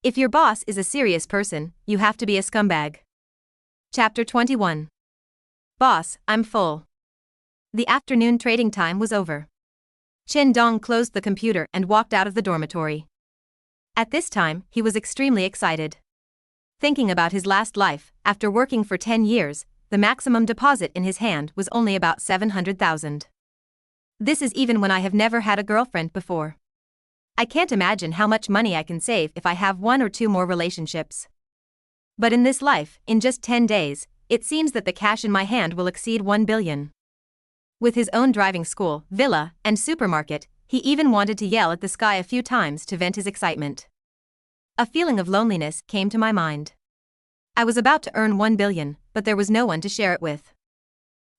If your boss is a serious person, you have to be a scumbag. Chapter 21. Boss, I'm full. The afternoon trading time was over. Chen Dong closed the computer and walked out of the dormitory. At this time, he was extremely excited. Thinking about his last life, after working for 10 years, the maximum deposit in his hand was only about 700,000. This is even when I have never had a girlfriend before. I can't imagine how much money I can save if I have 1 or 2 more relationships. But in this life, in just 10 days, it seems that the cash in my hand will exceed 1 billion. With his own driving school, villa, and supermarket, he even wanted to yell at the sky a few times to vent his excitement. A feeling of loneliness came to my mind. I was about to earn 1 billion, but there was no one to share it with.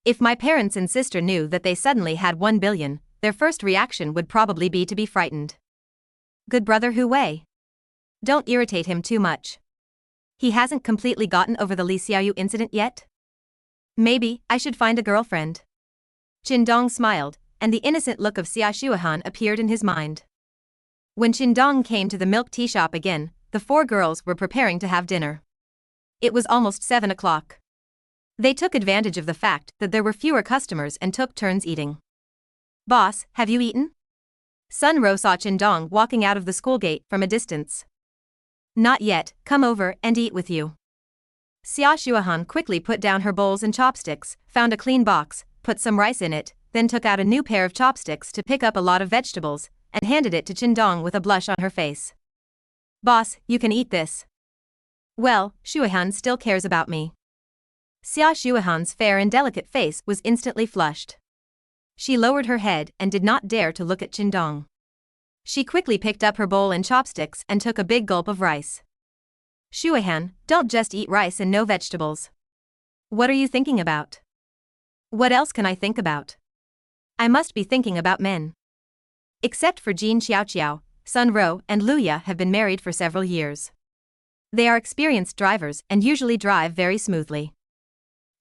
If my parents and sister knew that they suddenly had 1 billion, their first reaction would probably be to be frightened. Good brother Hu Wei. Don't irritate him too much. He hasn't completely gotten over the Li Xiaoyu incident yet? Maybe I should find a girlfriend. Chen Dong smiled, and the innocent look of Xia Shuahan appeared in his mind. When Chen Dong came to the milk tea shop again, the 4 girls were preparing to have dinner. It was almost 7 o'clock. They took advantage of the fact that there were fewer customers and took turns eating. Boss, have you eaten? Sun Ro saw Chen Dong walking out of the school gate from a distance. Not yet, come over and eat with you. Xia Shuahan quickly put down her bowls and chopsticks, found a clean box, put some rice in it, then took out a new pair of chopsticks to pick up a lot of vegetables, and handed it to Chen Dong with a blush on her face. Boss, you can eat this. Well, Shuahan still cares about me. Xia Shuahan's fair and delicate face was instantly flushed. She lowered her head and did not dare to look at Chen Dong. She quickly picked up her bowl and chopsticks and took a big gulp of rice. Shuahan, don't just eat rice and no vegetables. What are you thinking about? What else can I think about? I must be thinking about men. Except for Jin Xiaoqiao, Sun Ro and Luya have been married for several years. They are experienced drivers and usually drive very smoothly.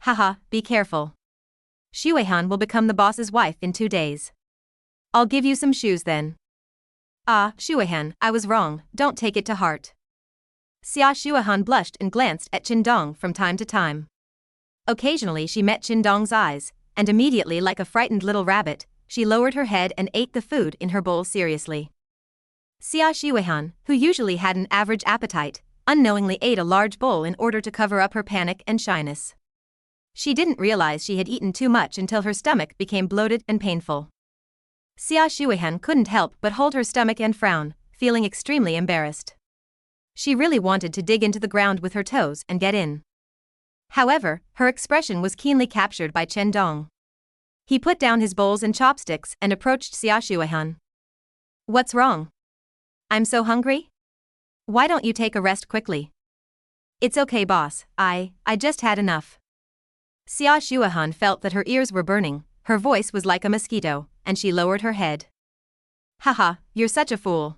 Haha, be careful. Shuahan will become the boss's wife in 2 days. I'll give you some shoes then. Ah, Shuahan, I was wrong, don't take it to heart. Xia Shuahan blushed and glanced at Chen Dong from time to time. Occasionally she met Chen Dong's eyes, and immediately like a frightened little rabbit, she lowered her head and ate the food in her bowl seriously. Xia Shuahan, who usually had an average appetite, unknowingly ate a large bowl in order to cover up her panic and shyness. She didn't realize she had eaten too much until her stomach became bloated and painful. Xia Shuahan couldn't help but hold her stomach and frown, feeling extremely embarrassed. She really wanted to dig into the ground with her toes and get in. However, her expression was keenly captured by Chen Dong. He put down his bowls and chopsticks and approached Xia Shuahan. What's wrong? I'm so hungry? Why don't you take a rest quickly? It's okay, boss, I just had enough. Xia Shuahan felt that her ears were burning, her voice was like a mosquito, and she lowered her head. Haha, you're such a fool.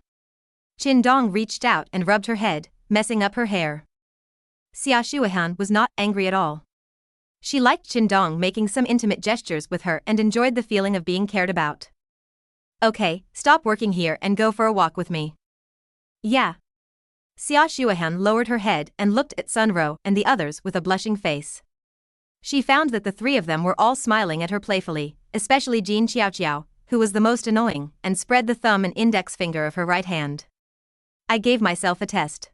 Chen Dong reached out and rubbed her head, messing up her hair. Xia Shuahan was not angry at all. She liked Chen Dong making some intimate gestures with her and enjoyed the feeling of being cared about. Okay, stop working here and go for a walk with me. Yeah. Xia Shuahan lowered her head and looked at Sun Ro and the others with a blushing face. She found that the 3 of them were all smiling at her playfully, especially Jin Xiaoqiao, who was the most annoying, and spread the thumb and index finger of her right hand. I gave myself a test.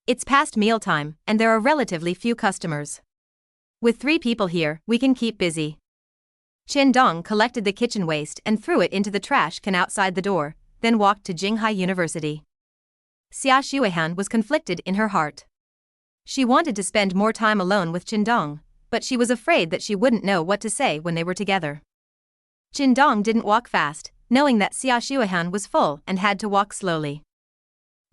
It's past mealtime, and there are relatively few customers. With 3 people here, we can keep busy. Chen Dong collected the kitchen waste and threw it into the trash can outside the door, then walked to Jinghai University. Xia Shuahan was conflicted in her heart. She wanted to spend more time alone with Chen Dong, but she was afraid that she wouldn't know what to say when they were together. Chen Dong didn't walk fast, knowing that Xia Shuahan was full and had to walk slowly.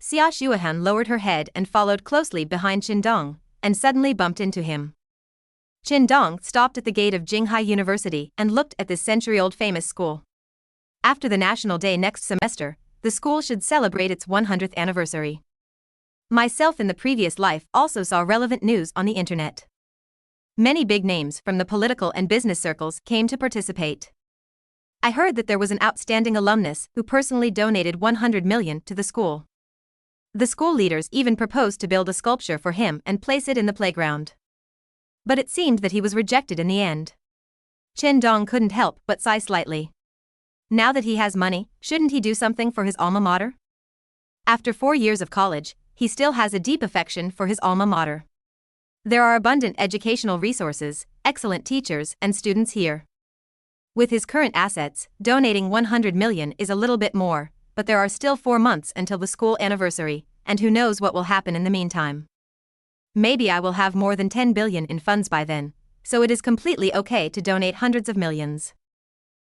Xia Shuahan lowered her head and followed closely behind Chen Dong, and suddenly bumped into him. Chen Dong stopped at the gate of Jinghai University and looked at this century-old famous school. After the National Day next semester, the school should celebrate its 100th anniversary. Myself in the previous life also saw relevant news on the internet. Many big names from the political and business circles came to participate. I heard that there was an outstanding alumnus who personally donated 100 million to the school. The school leaders even proposed to build a sculpture for him and place it in the playground. But it seemed that he was rejected in the end. Chen Dong couldn't help but sigh slightly. Now that he has money, shouldn't he do something for his alma mater? After 4 years of college, he still has a deep affection for his alma mater. There are abundant educational resources, excellent teachers, and students here. With his current assets, donating 100 million is a little bit more, but there are still 4 months until the school anniversary, and who knows what will happen in the meantime. Maybe I will have more than 10 billion in funds by then, so it is completely okay to donate hundreds of millions.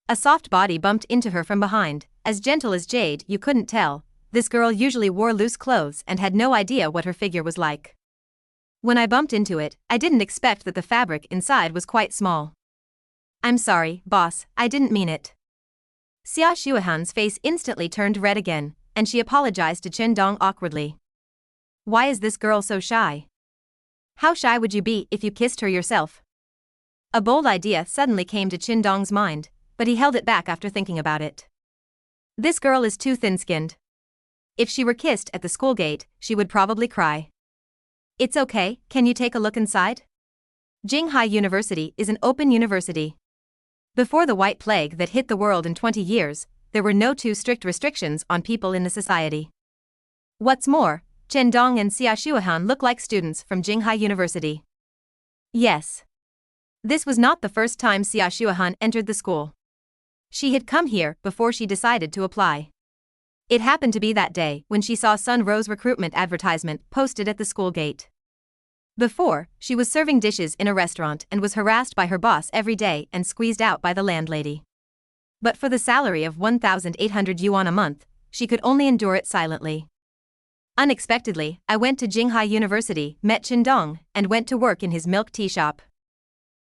A soft body bumped into her from behind, as gentle as jade. You couldn't tell. This girl usually wore loose clothes and had no idea what her figure was like. When I bumped into it, I didn't expect that the fabric inside was quite small. I'm sorry, boss, I didn't mean it. Xia Shuahan's face instantly turned red again, and she apologized to Chen Dong awkwardly. Why is this girl so shy? How shy would you be if you kissed her yourself? A bold idea suddenly came to Chen Dong's mind, but he held it back after thinking about it. This girl is too thin-skinned. If she were kissed at the school gate, she would probably cry. It's okay, can you take a look inside? Jinghai University is an open university. Before the white plague that hit the world in 20 years, there were no too strict restrictions on people in the society. What's more, Chen Dong and Xia Shuahan look like students from Jinghai University. Yes. This was not the first time Xia Shuahan entered the school. She had come here before she decided to apply. It happened to be that day when she saw Sun Rose recruitment advertisement posted at the school gate. Before, she was serving dishes in a restaurant and was harassed by her boss every day and squeezed out by the landlady. But for the salary of 1,800 yuan a month, she could only endure it silently. Unexpectedly, I went to Jinghai University, met Chen Dong, and went to work in his milk tea shop.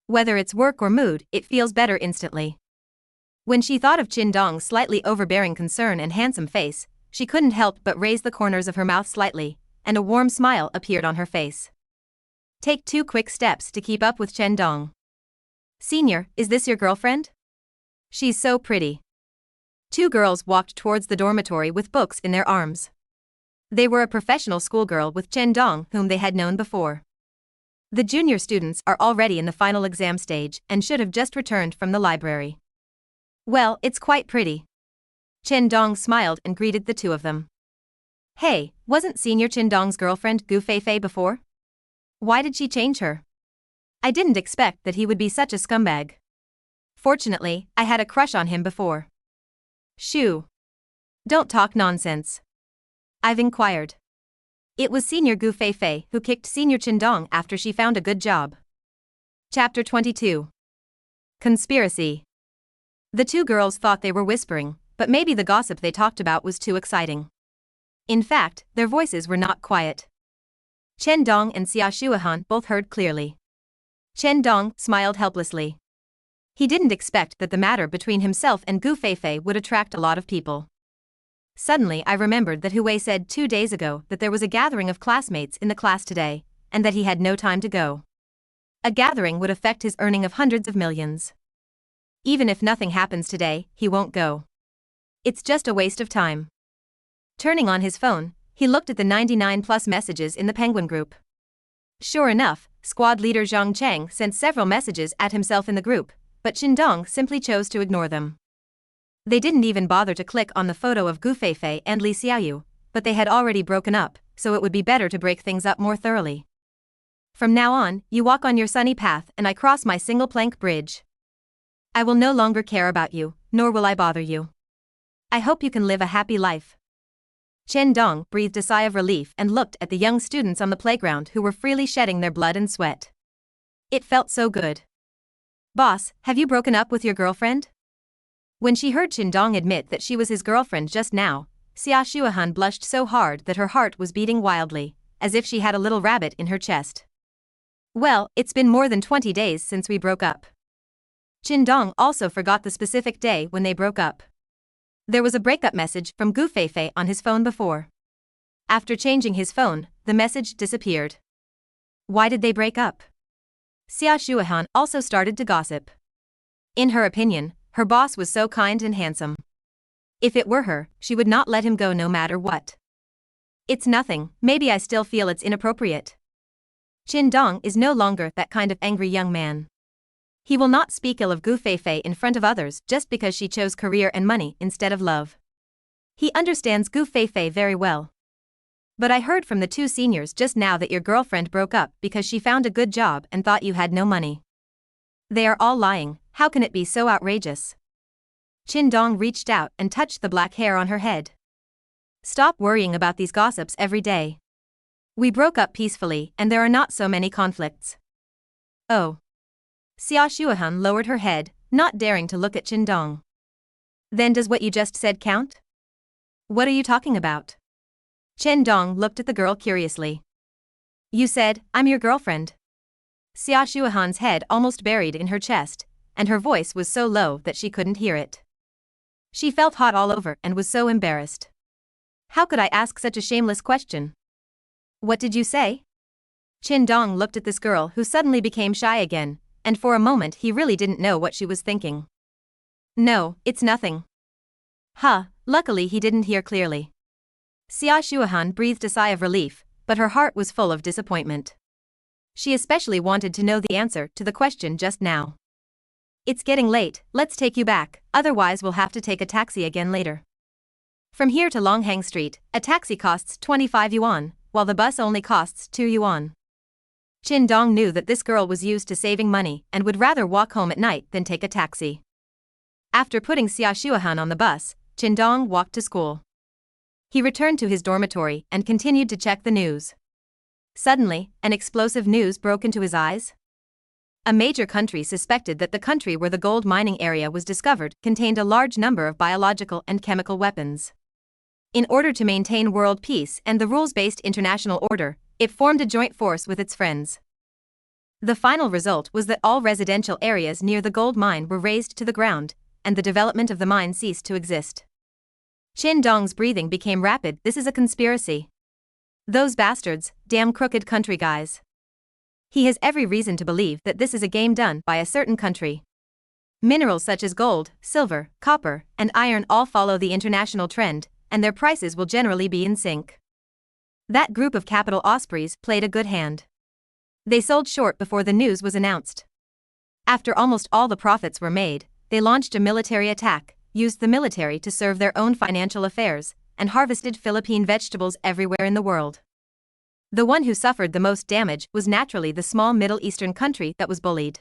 Whether it's work or mood, it feels better instantly. When she thought of Chen Dong's slightly overbearing concern and handsome face, she couldn't help but raise the corners of her mouth slightly, and a warm smile appeared on her face. Take 2 quick steps to keep up with Chen Dong. Senior, is this your girlfriend? She's so pretty. 2 girls walked towards the dormitory with books in their arms. They were a professional schoolgirl with Chen Dong whom they had known before. The junior students are already in the final exam stage and should have just returned from the library. Well, it's quite pretty. Chen Dong smiled and greeted the 2 of them. Hey, wasn't Senior Chen Dong's girlfriend Gu Feifei before? Why did she change her? I didn't expect that he would be such a scumbag. Fortunately, I had a crush on him before. Shoo. Don't talk nonsense. I've inquired. It was Senior Gu Feifei who kicked Senior Chen Dong after she found a good job. Chapter 22. Conspiracy. The 2 girls thought they were whispering, but maybe the gossip they talked about was too exciting. In fact, their voices were not quiet. Chen Dong and Xia Shuahan both heard clearly. Chen Dong smiled helplessly. He didn't expect that the matter between himself and Gu Feifei would attract a lot of people. Suddenly I remembered that Hui said 2 days ago that there was a gathering of classmates in the class today, and that he had no time to go. A gathering would affect his earning of hundreds of millions. Even if nothing happens today, he won't go. It's just a waste of time. Turning on his phone, he looked at the 99+ messages in the Penguin group. Sure enough, squad leader Zhang Cheng sent several messages at himself in the group, but Chen Dong simply chose to ignore them. They didn't even bother to click on the photo of Gu Feifei and Li Xiaoyu, but they had already broken up, so it would be better to break things up more thoroughly. From now on, you walk on your sunny path and I cross my single plank bridge. I will no longer care about you, nor will I bother you. I hope you can live a happy life. Chen Dong breathed a sigh of relief and looked at the young students on the playground who were freely shedding their blood and sweat. It felt so good. Boss, have you broken up with your girlfriend? When she heard Chen Dong admit that she was his girlfriend just now, Xia Shuahan blushed so hard that her heart was beating wildly, as if she had a little rabbit in her chest. Well, it's been more than 20 days since we broke up. Chen Dong also forgot the specific day when they broke up. There was a breakup message from Gu Feifei on his phone before. After changing his phone, the message disappeared. Why did they break up? Xia Shuahan also started to gossip. In her opinion, her boss was so kind and handsome. If it were her, she would not let him go no matter what. It's nothing, maybe I still feel it's inappropriate. Chen Dong is no longer that kind of angry young man. He will not speak ill of Gu Feifei in front of others just because she chose career and money instead of love. He understands Gu Feifei very well. But I heard from the two seniors just now that your girlfriend broke up because she found a good job and thought you had no money. They are all lying, how can it be so outrageous? Chen Dong reached out and touched the black hair on her head. Stop worrying about these gossips every day. We broke up peacefully and there are not so many conflicts. Oh. Xia Shuahan lowered her head, not daring to look at Chen Dong. Then does what you just said count? What are you talking about? Chen Dong looked at the girl curiously. You said, I'm your girlfriend. Xia Shuahan's head almost buried in her chest, and her voice was so low that she couldn't hear it. She felt hot all over and was so embarrassed. How could I ask such a shameless question? What did you say? Chen Dong looked at this girl who suddenly became shy again, and for a moment he really didn't know what she was thinking. No, it's nothing. Luckily he didn't hear clearly. Xia Shuahan breathed a sigh of relief, but her heart was full of disappointment. She especially wanted to know the answer to the question just now. It's getting late, let's take you back, otherwise we'll have to take a taxi again later. From here to Longhang Street, a taxi costs 25 yuan, while the bus only costs 2 yuan. Chen Dong knew that this girl was used to saving money and would rather walk home at night than take a taxi. After putting Xia Shuahan on the bus, Chen Dong walked to school. He returned to his dormitory and continued to check the news. Suddenly, an explosive news broke into his eyes. A major country suspected that the country where the gold mining area was discovered contained a large number of biological and chemical weapons. In order to maintain world peace and the rules-based international order, it formed a joint force with its friends. The final result was that all residential areas near the gold mine were razed to the ground, and the development of the mine ceased to exist. Chen Dong's breathing became rapid. This is a conspiracy. Those bastards, damn crooked country guys. He has every reason to believe that this is a game done by a certain country. Minerals such as gold, silver, copper, and iron all follow the international trend, and their prices will generally be in sync. That group of capital ospreys played a good hand. They sold short before the news was announced. After almost all the profits were made, they launched a military attack, used the military to serve their own financial affairs, and harvested Philippine vegetables everywhere in the world. The one who suffered the most damage was naturally the small Middle Eastern country that was bullied.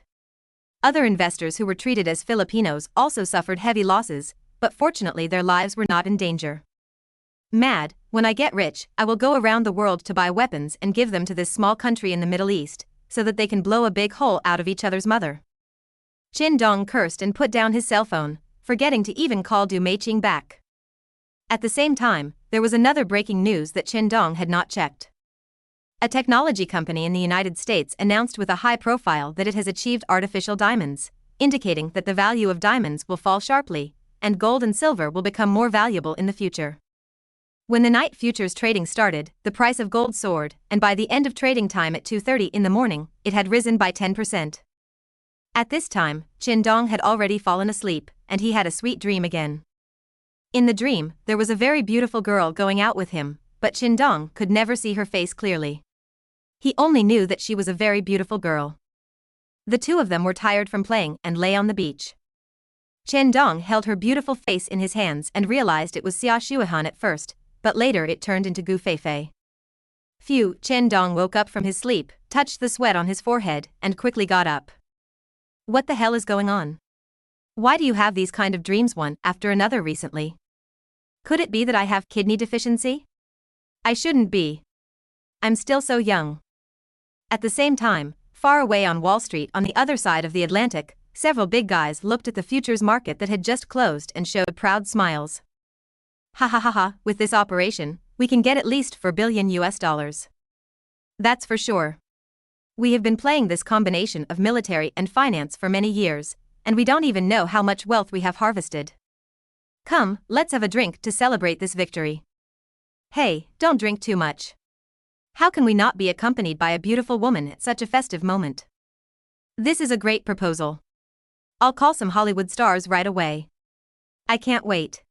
Other investors who were treated as Filipinos also suffered heavy losses, but fortunately their lives were not in danger. Mad, when I get rich, I will go around the world to buy weapons and give them to this small country in the Middle East, so that they can blow a big hole out of each other's mother. Chen Dong cursed and put down his cell phone, forgetting to even call Du Meiqing back. At the same time, there was another breaking news that Chen Dong had not checked. A technology company in the United States announced with a high profile that it has achieved artificial diamonds, indicating that the value of diamonds will fall sharply, and gold and silver will become more valuable in the future. When the night futures trading started, the price of gold soared, and by the end of trading time at 2:30 in the morning, it had risen by 10%. At this time, Chen Dong had already fallen asleep, and he had a sweet dream again. In the dream, there was a very beautiful girl going out with him, but Chen Dong could never see her face clearly. He only knew that she was a very beautiful girl. The two of them were tired from playing and lay on the beach. Chen Dong held her beautiful face in his hands and realized it was Xia Shuahan at first, but later it turned into Gu Feifei. Phew, Chen Dong woke up from his sleep, touched the sweat on his forehead, and quickly got up. What the hell is going on? Why do you have these kind of dreams one after another recently? Could it be that I have kidney deficiency? I shouldn't be. I'm still so young. At the same time, far away on Wall Street on the other side of the Atlantic, several big guys looked at the futures market that had just closed and showed proud smiles. Ha ha ha ha, with this operation, we can get at least $4 billion. That's for sure. We have been playing this combination of military and finance for many years, and we don't even know how much wealth we have harvested. Come, let's have a drink to celebrate this victory. Hey, don't drink too much. How can we not be accompanied by a beautiful woman at such a festive moment? This is a great proposal. I'll call some Hollywood stars right away. I can't wait.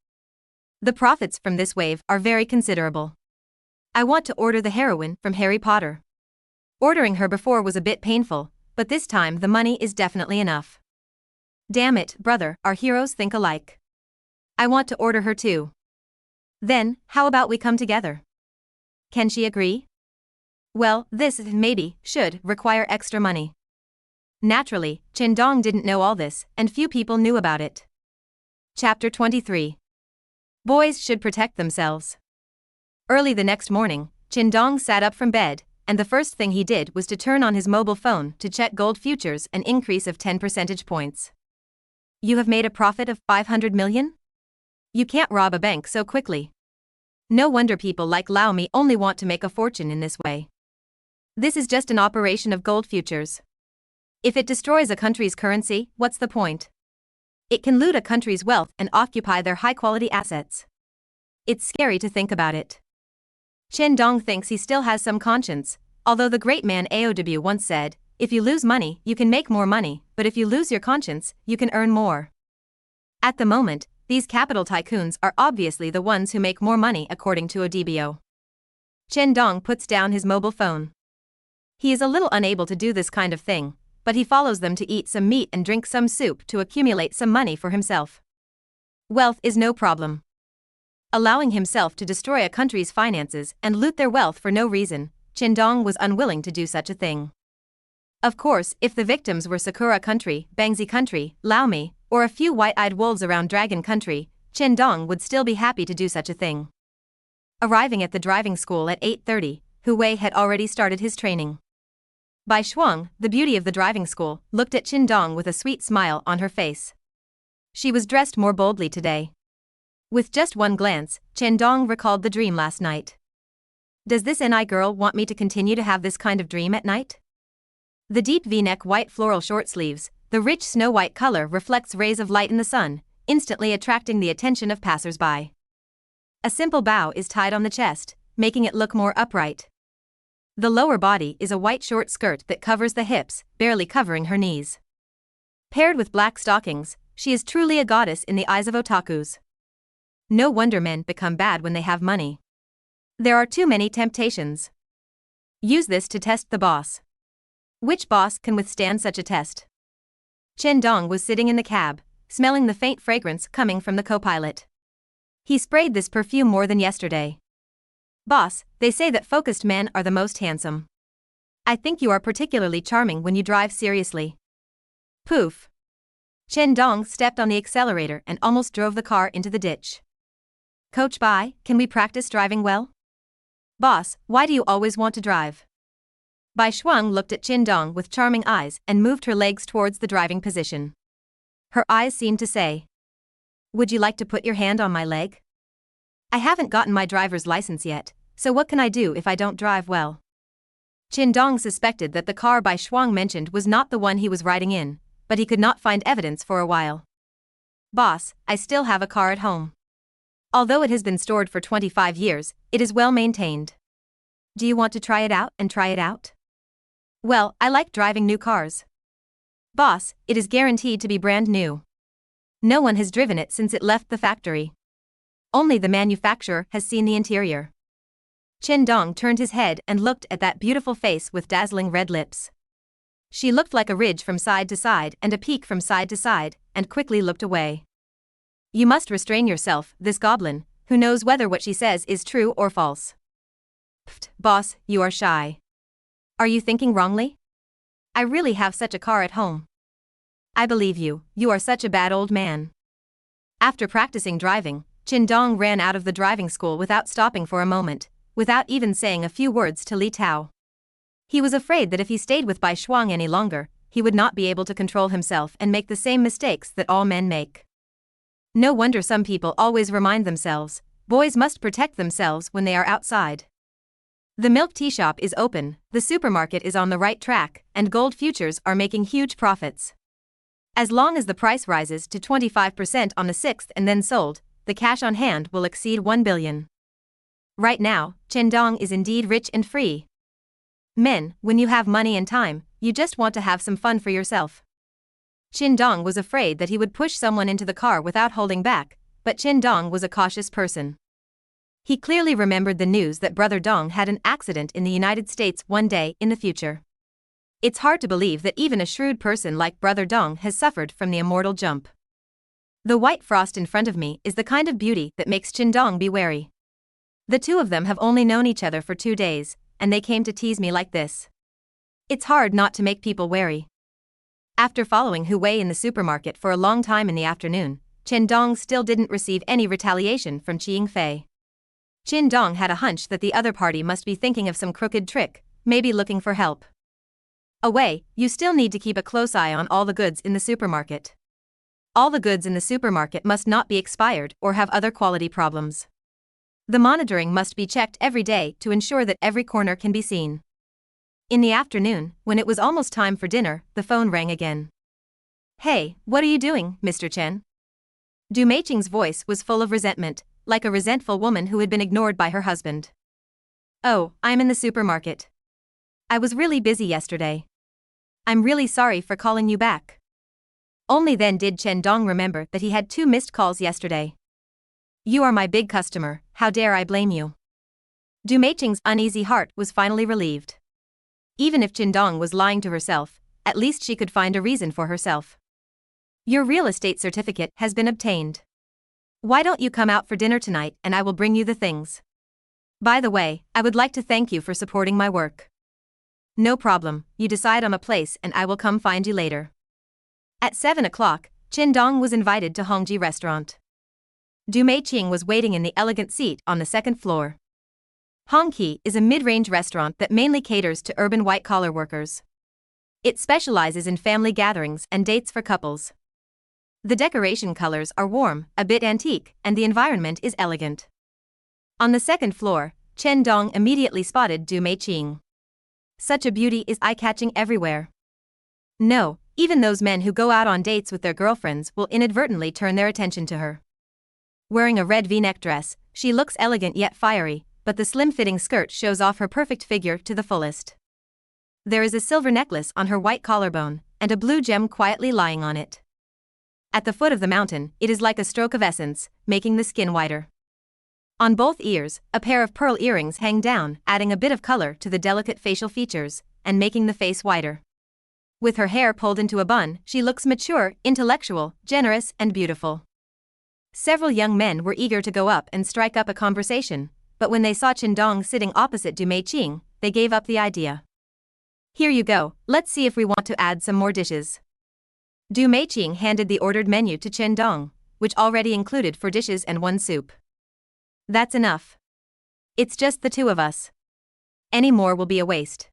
The profits from this wave are very considerable. I want to order the heroine from Harry Potter. Ordering her before was a bit painful, but this time the money is definitely enough. Damn it, brother, our heroes think alike. I want to order her too. Then, how about we come together? Can she agree? Well, this, maybe, should require extra money. Naturally, Chen Dong didn't know all this, and few people knew about it. Chapter 23. Boys should protect themselves. Early the next morning, Chen Dong sat up from bed, and the first thing he did was to turn on his mobile phone to check gold futures, an increase of 10 percentage points. You have made a profit of 500 million? You can't rob a bank so quickly. No wonder people like Lao Mi only want to make a fortune in this way. This is just an operation of gold futures. If it destroys a country's currency, what's the point? It can loot a country's wealth and occupy their high-quality assets. It's scary to think about it. Chen Dong thinks he still has some conscience, although the great man Aow once said, if you lose money, you can make more money, but if you lose your conscience, you can earn more. At the moment, these capital tycoons are obviously the ones who make more money according to Odbo. Chen Dong puts down his mobile phone. He is a little unable to do this kind of thing, but he follows them to eat some meat and drink some soup to accumulate some money for himself. Wealth is no problem. Allowing himself to destroy a country's finances and loot their wealth for no reason, Chen Dong was unwilling to do such a thing. Of course, if the victims were Sakura country, Bangzi country, Lao Mi, or a few white-eyed wolves around Dragon country, Chen Dong would still be happy to do such a thing. Arriving at the driving school at 8:30, Hu Wei had already started his training. Bai Shuang, the beauty of the driving school, looked at Chen Dong with a sweet smile on her face. She was dressed more boldly today. With just one glance, Chen Dong recalled the dream last night. Does this NI girl want me to continue to have this kind of dream at night? The deep V-neck white floral short sleeves, the rich snow-white color reflects rays of light in the sun, instantly attracting the attention of passers-by. A simple bow is tied on the chest, making it look more upright. The lower body is a white short skirt that covers the hips, barely covering her knees. Paired with black stockings, she is truly a goddess in the eyes of otakus. No wonder men become bad when they have money. There are too many temptations. Use this to test the boss. Which boss can withstand such a test? Chen Dong was sitting in the cab, smelling the faint fragrance coming from the co-pilot. He sprayed this perfume more than yesterday. Boss, they say that focused men are the most handsome. I think you are particularly charming when you drive seriously. Poof. Chen Dong stepped on the accelerator and almost drove the car into the ditch. Coach Bai, can we practice driving well? Boss, why do you always want to drive? Bai Shuang looked at Chen Dong with charming eyes and moved her legs towards the driving position. Her eyes seemed to say, would you like to put your hand on my leg? I haven't gotten my driver's license yet, so what can I do if I don't drive well? Chen Dong suspected that the car Bai Shuang mentioned was not the one he was riding in, but he could not find evidence for a while. Boss, I still have a car at home. Although it has been stored for 25 years, it is well maintained. Do you want to try it out and try it out? Well, I like driving new cars. Boss, it is guaranteed to be brand new. No one has driven it since it left the factory. Only the manufacturer has seen the interior. Chen Dong turned his head and looked at that beautiful face with dazzling red lips. She looked like a ridge from side to side and a peak from side to side, and quickly looked away. You must restrain yourself, this goblin, who knows whether what she says is true or false. Pfft, boss, you are shy. Are you thinking wrongly? I really have such a car at home. I believe you, you are such a bad old man. After practicing driving, Chen Dong ran out of the driving school without stopping for a moment, without even saying a few words to Li Tao. He was afraid that if he stayed with Bai Shuang any longer, he would not be able to control himself and make the same mistakes that all men make. No wonder some people always remind themselves, boys must protect themselves when they are outside. The milk tea shop is open, the supermarket is on the right track, and gold futures are making huge profits. As long as the price rises to 25% on the 6th and then sold, the cash on hand will exceed 1 billion. Right now, Chen Dong is indeed rich and free. Men, when you have money and time, you just want to have some fun for yourself. Chen Dong was afraid that he would push someone into the car without holding back, but Chen Dong was a cautious person. He clearly remembered the news that Brother Dong had an accident in the United States one day in the future. It's hard to believe that even a shrewd person like Brother Dong has suffered from the immortal jump. The white frost in front of me is the kind of beauty that makes Chen Dong be wary. The two of them have only known each other for 2 days, and they came to tease me like this. It's hard not to make people wary. After following Hu Wei in the supermarket for a long time in the afternoon, Chen Dong still didn't receive any retaliation from Qi Fei. Chen Dong had a hunch that the other party must be thinking of some crooked trick, maybe looking for help. Away, you still need to keep a close eye on all the goods in the supermarket. All the goods in the supermarket must not be expired or have other quality problems. The monitoring must be checked every day to ensure that every corner can be seen. In the afternoon, when it was almost time for dinner, the phone rang again. Hey, what are you doing, Mr. Chen? Du Meiqing's voice was full of resentment, like a resentful woman who had been ignored by her husband. Oh, I'm in the supermarket. I was really busy yesterday. I'm really sorry for calling you back. Only then did Chen Dong remember that he had 2 missed calls yesterday. You are my big customer, how dare I blame you? Du Meiqing's uneasy heart was finally relieved. Even if Chen Dong was lying to herself, at least she could find a reason for herself. Your real estate certificate has been obtained. Why don't you come out for dinner tonight and I will bring you the things? By the way, I would like to thank you for supporting my work. No problem, you decide on a place and I will come find you later. At 7 o'clock, Chen Dong was invited to Hongji restaurant. Du Meiqing was waiting in the elegant seat on the 2nd floor. Hongqi is a mid-range restaurant that mainly caters to urban white-collar workers. It specializes in family gatherings and dates for couples. The decoration colors are warm, a bit antique, and the environment is elegant. On the 2nd floor, Chen Dong immediately spotted Du Meiqing. Such a beauty is eye-catching everywhere. No, even those men who go out on dates with their girlfriends will inadvertently turn their attention to her. Wearing a red V-neck dress, she looks elegant yet fiery, but the slim-fitting skirt shows off her perfect figure to the fullest. There is a silver necklace on her white collarbone, and a blue gem quietly lying on it. At the foot of the mountain, it is like a stroke of essence, making the skin whiter. On both ears, a pair of pearl earrings hang down, adding a bit of color to the delicate facial features, and making the face whiter. With her hair pulled into a bun, she looks mature, intellectual, generous, and beautiful. Several young men were eager to go up and strike up a conversation, but when they saw Chen Dong sitting opposite Du Meiqing, they gave up the idea. Here you go, let's see if we want to add some more dishes. Du Meiqing handed the ordered menu to Chen Dong, which already included 4 dishes and 1 soup. That's enough. It's just the 2 of us. Any more will be a waste.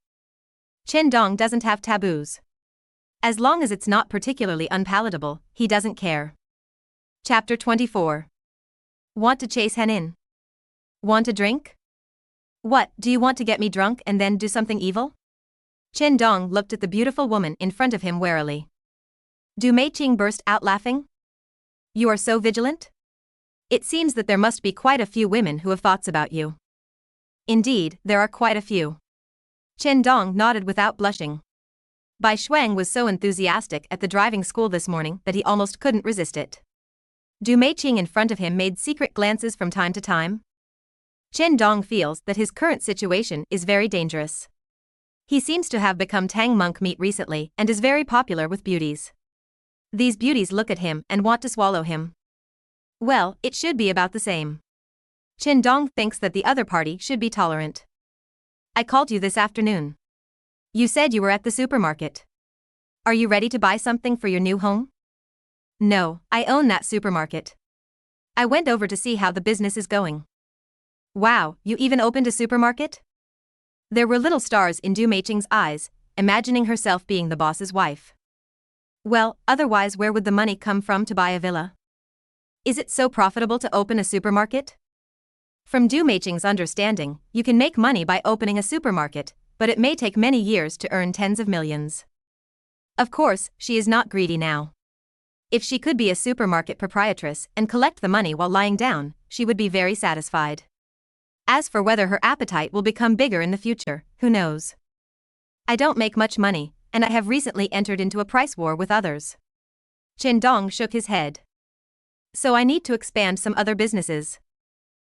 Chen Dong doesn't have taboos. As long as it's not particularly unpalatable, he doesn't care. Chapter 24. Want to chase Henin? Want a drink? What, do you want to get me drunk and then do something evil? Chen Dong looked at the beautiful woman in front of him warily. Du Meiqing burst out laughing. You are so vigilant? It seems that there must be quite a few women who have thoughts about you. Indeed, there are quite a few. Chen Dong nodded without blushing. Bai Shuang was so enthusiastic at the driving school this morning that he almost couldn't resist it. Du Meiqing in front of him made secret glances from time to time. Chen Dong feels that his current situation is very dangerous. He seems to have become Tang monk meat recently and is very popular with beauties. These beauties look at him and want to swallow him. Well, it should be about the same. Chen Dong thinks that the other party should be tolerant. I called you this afternoon. You said you were at the supermarket. Are you ready to buy something for your new home? No, I own that supermarket. I went over to see how the business is going. Wow, you even opened a supermarket? There were little stars in Du Meiqing's eyes, imagining herself being the boss's wife. Well, otherwise where would the money come from to buy a villa? Is it so profitable to open a supermarket? From Du Meiqing's understanding, you can make money by opening a supermarket, but it may take many years to earn tens of millions. Of course, she is not greedy now. If she could be a supermarket proprietress and collect the money while lying down, she would be very satisfied. As for whether her appetite will become bigger in the future, who knows? I don't make much money, and I have recently entered into a price war with others. Chen Dong shook his head. So I need to expand some other businesses.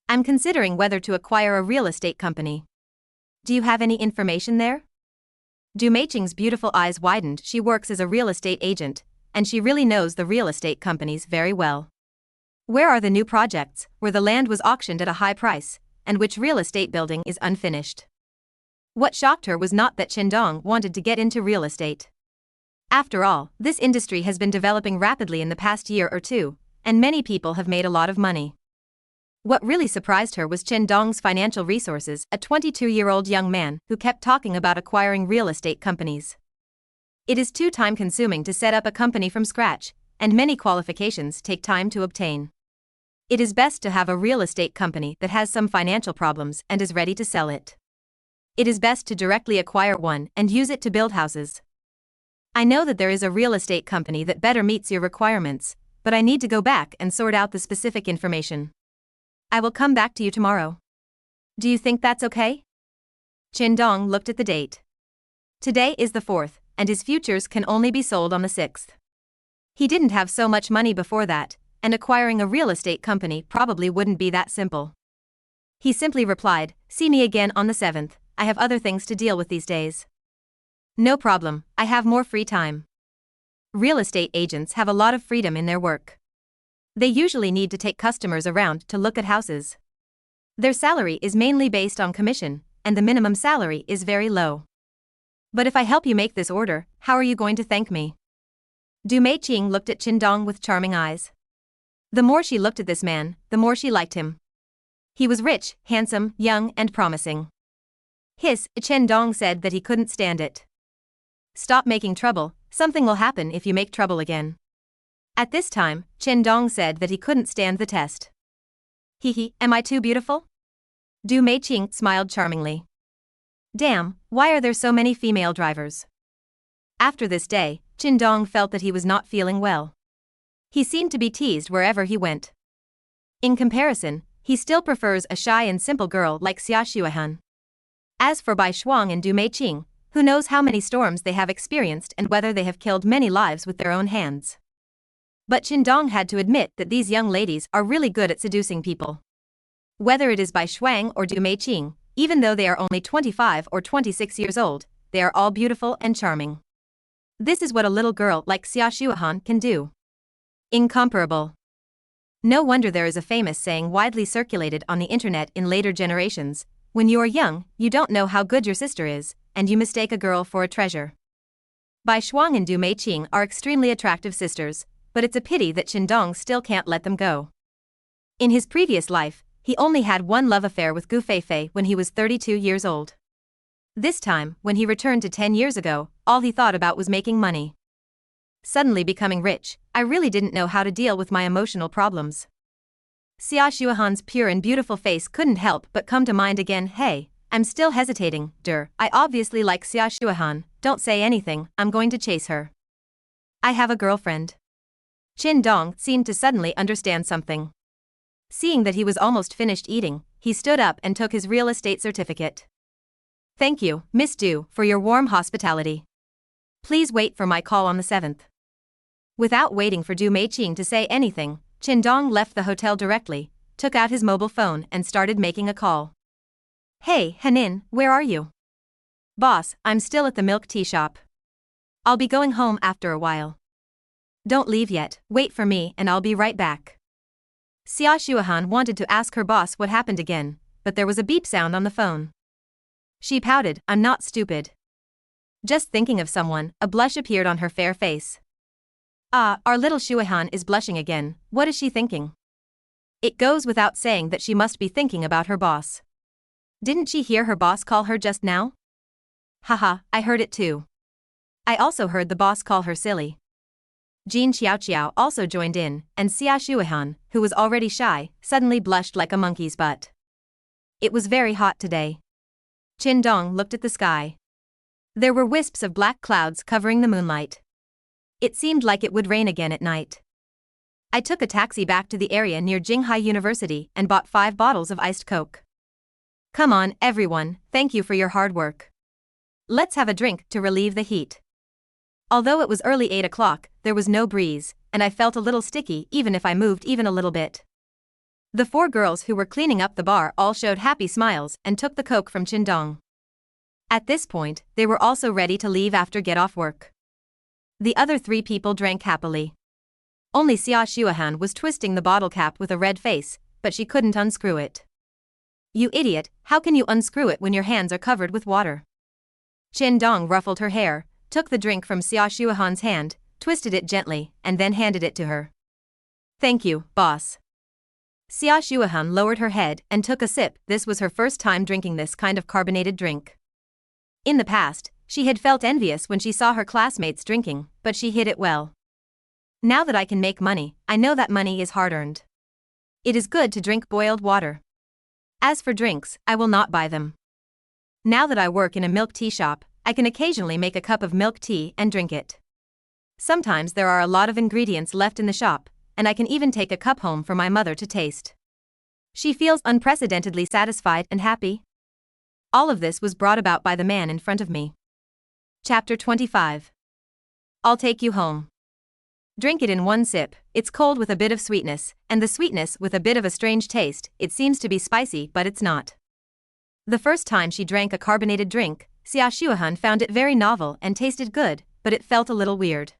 I'm considering whether to acquire a real estate company. Do you have any information there? Du Meiqing's beautiful eyes widened. She works as a real estate agent, and she really knows the real estate companies very well. Where are the new projects, where the land was auctioned at a high price, and which real estate building is unfinished? What shocked her was not that Chen Dong wanted to get into real estate. After all, this industry has been developing rapidly in the past year or two, and many people have made a lot of money. What really surprised her was Chen Dong's financial resources, a 22-year-old young man who kept talking about acquiring real estate companies. It is too time-consuming to set up a company from scratch, and many qualifications take time to obtain. It is best to have a real estate company that has some financial problems and is ready to sell it. It is best to directly acquire one and use it to build houses. I know that there is a real estate company that better meets your requirements, but I need to go back and sort out the specific information. I will come back to you tomorrow. Do you think that's okay? Chen Dong looked at the date. Today is the 4th, and his futures can only be sold on the 6th. He didn't have so much money before that, and acquiring a real estate company probably wouldn't be that simple. He simply replied, "See me again on the 7th, I have other things to deal with these days." No problem, I have more free time. Real estate agents have a lot of freedom in their work. They usually need to take customers around to look at houses. Their salary is mainly based on commission, and the minimum salary is very low. But if I help you make this order, how are you going to thank me? Du Meiqing looked at Chen Dong with charming eyes. The more she looked at this man, the more she liked him. He was rich, handsome, young, and promising. Chen Dong said that he couldn't stand it. Stop making trouble, something will happen if you make trouble again. At this time, Chen Dong said that he couldn't stand the test. Am I too beautiful? Du Meiqing smiled charmingly. Damn, why are there so many female drivers? After this day, Chen Dong felt that he was not feeling well. He seemed to be teased wherever he went. In comparison, he still prefers a shy and simple girl like Xia Xuehan. As for Bai Shuang and Du Meiqing, who knows how many storms they have experienced and whether they have killed many lives with their own hands. But Chen Dong had to admit that these young ladies are really good at seducing people. Whether it is Bai Shuang or Du Meiqing, even though they are only 25 or 26 years old, they are all beautiful and charming. This is what a little girl like Xia Xuehan can do. Incomparable. No wonder there is a famous saying widely circulated on the internet in later generations: when you are young, you don't know how good your sister is, and you mistake a girl for a treasure. Bai Shuang and Du Meiqing are extremely attractive sisters, but it's a pity that Chen Dong still can't let them go. In his previous life, he only had one love affair with Gu Feifei when he was 32 years old. This time, when he returned to 10 years ago, all he thought about was making money. Suddenly becoming rich, I really didn't know how to deal with my emotional problems. Xia Xuehan's pure and beautiful face couldn't help but come to mind again. Hey, I'm still hesitating, I obviously like Xia Xuehan, don't say anything, I'm going to chase her. I have a girlfriend. Chen Dong seemed to suddenly understand something. Seeing that he was almost finished eating, he stood up and took his real estate certificate. Thank you, Miss Du, for your warm hospitality. Please wait for my call on the 7th. Without waiting for Du Meiqing to say anything, Chen Dong left the hotel directly, took out his mobile phone and started making a call. Hey, Hanin, where are you? Boss, I'm still at the milk tea shop. I'll be going home after a while. Don't leave yet, wait for me and I'll be right back. Xia Xuehan wanted to ask her boss what happened again, but there was a beep sound on the phone. She pouted, I'm not stupid. Just thinking of someone, a blush appeared on her fair face. Ah, our little Xuehan is blushing again, what is she thinking? It goes without saying that she must be thinking about her boss. Didn't she hear her boss call her just now? Haha, I heard it too. I also heard the boss call her silly. Jin Xiaoqiao also joined in, and Xia Xuehan, who was already shy, suddenly blushed like a monkey's butt. It was very hot today. Chen Dong looked at the sky. There were wisps of black clouds covering the moonlight. It seemed like it would rain again at night. I took a taxi back to the area near Jinghai University and bought 5 bottles of iced Coke. Come on, everyone, thank you for your hard work. Let's have a drink to relieve the heat. Although it was early 8 o'clock, there was no breeze, and I felt a little sticky even if I moved even a little bit. The four girls who were cleaning up the bar all showed happy smiles and took the coke from Chen Dong. At this point, they were also ready to leave after get-off work. The other three people drank happily. Only Xia Xuehan was twisting the bottle cap with a red face, but she couldn't unscrew it. You idiot, how can you unscrew it when your hands are covered with water? Chen Dong ruffled her hair, took the drink from Xia Xuehan's hand, twisted it gently, and then handed it to her. Thank you, boss. Xia Xuehan lowered her head and took a sip. This was her first time drinking this kind of carbonated drink. In the past, she had felt envious when she saw her classmates drinking, but she hid it well. Now that I can make money, I know that money is hard-earned. It is good to drink boiled water. As for drinks, I will not buy them. Now that I work in a milk tea shop, I can occasionally make a cup of milk tea and drink it. Sometimes there are a lot of ingredients left in the shop, and I can even take a cup home for my mother to taste. She feels unprecedentedly satisfied and happy. All of this was brought about by the man in front of me. Chapter 25. I'll take you home. Drink it in one sip. It's cold with a bit of sweetness, and the sweetness with a bit of a strange taste. It seems to be spicy, but it's not. The first time she drank a carbonated drink, Xia Xuehan found it very novel and tasted good, but it felt a little weird.